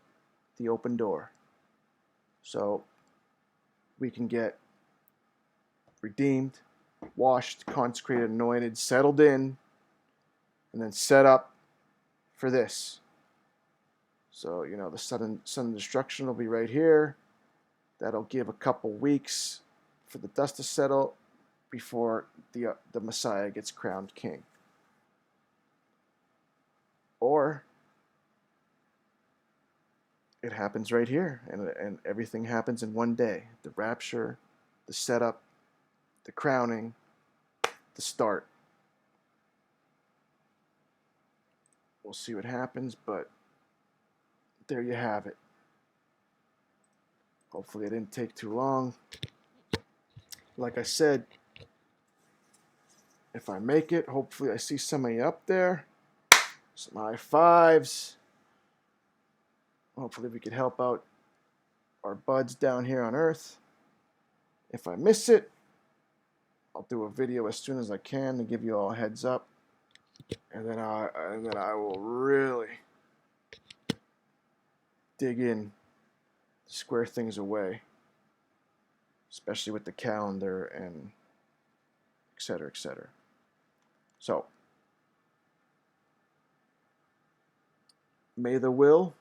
the open door. So we can get redeemed, washed, consecrated, anointed, settled in, and then set up for this. So, you know, the sudden destruction will be right here. That'll give a couple weeks for the dust to settle before the Messiah gets crowned king. Or it happens right here, and everything happens in one day. The rapture, the setup, the crowning, the start. We'll see what happens, but there you have it. Hopefully it didn't take too long. Like I said, if I make it, hopefully I see some of you up there. Some high fives. Hopefully we could help out our buds down here on Earth. If I miss it, I'll do a video as soon as I can to give you all a heads up. And then I will really dig in, square things away, especially with the calendar and et cetera, et cetera. So, may the will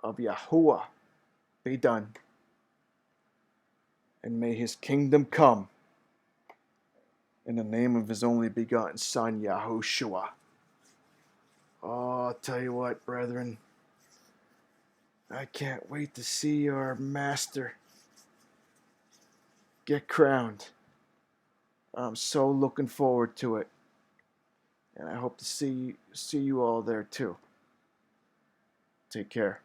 of YaHuWaH be done, and may his kingdom come in the name of his only begotten Son, YaHushuWaH. Oh, I'll tell you what, brethren, I can't wait to see our master get crowned. I'm so looking forward to it. And I hope to see you all there too. Take care.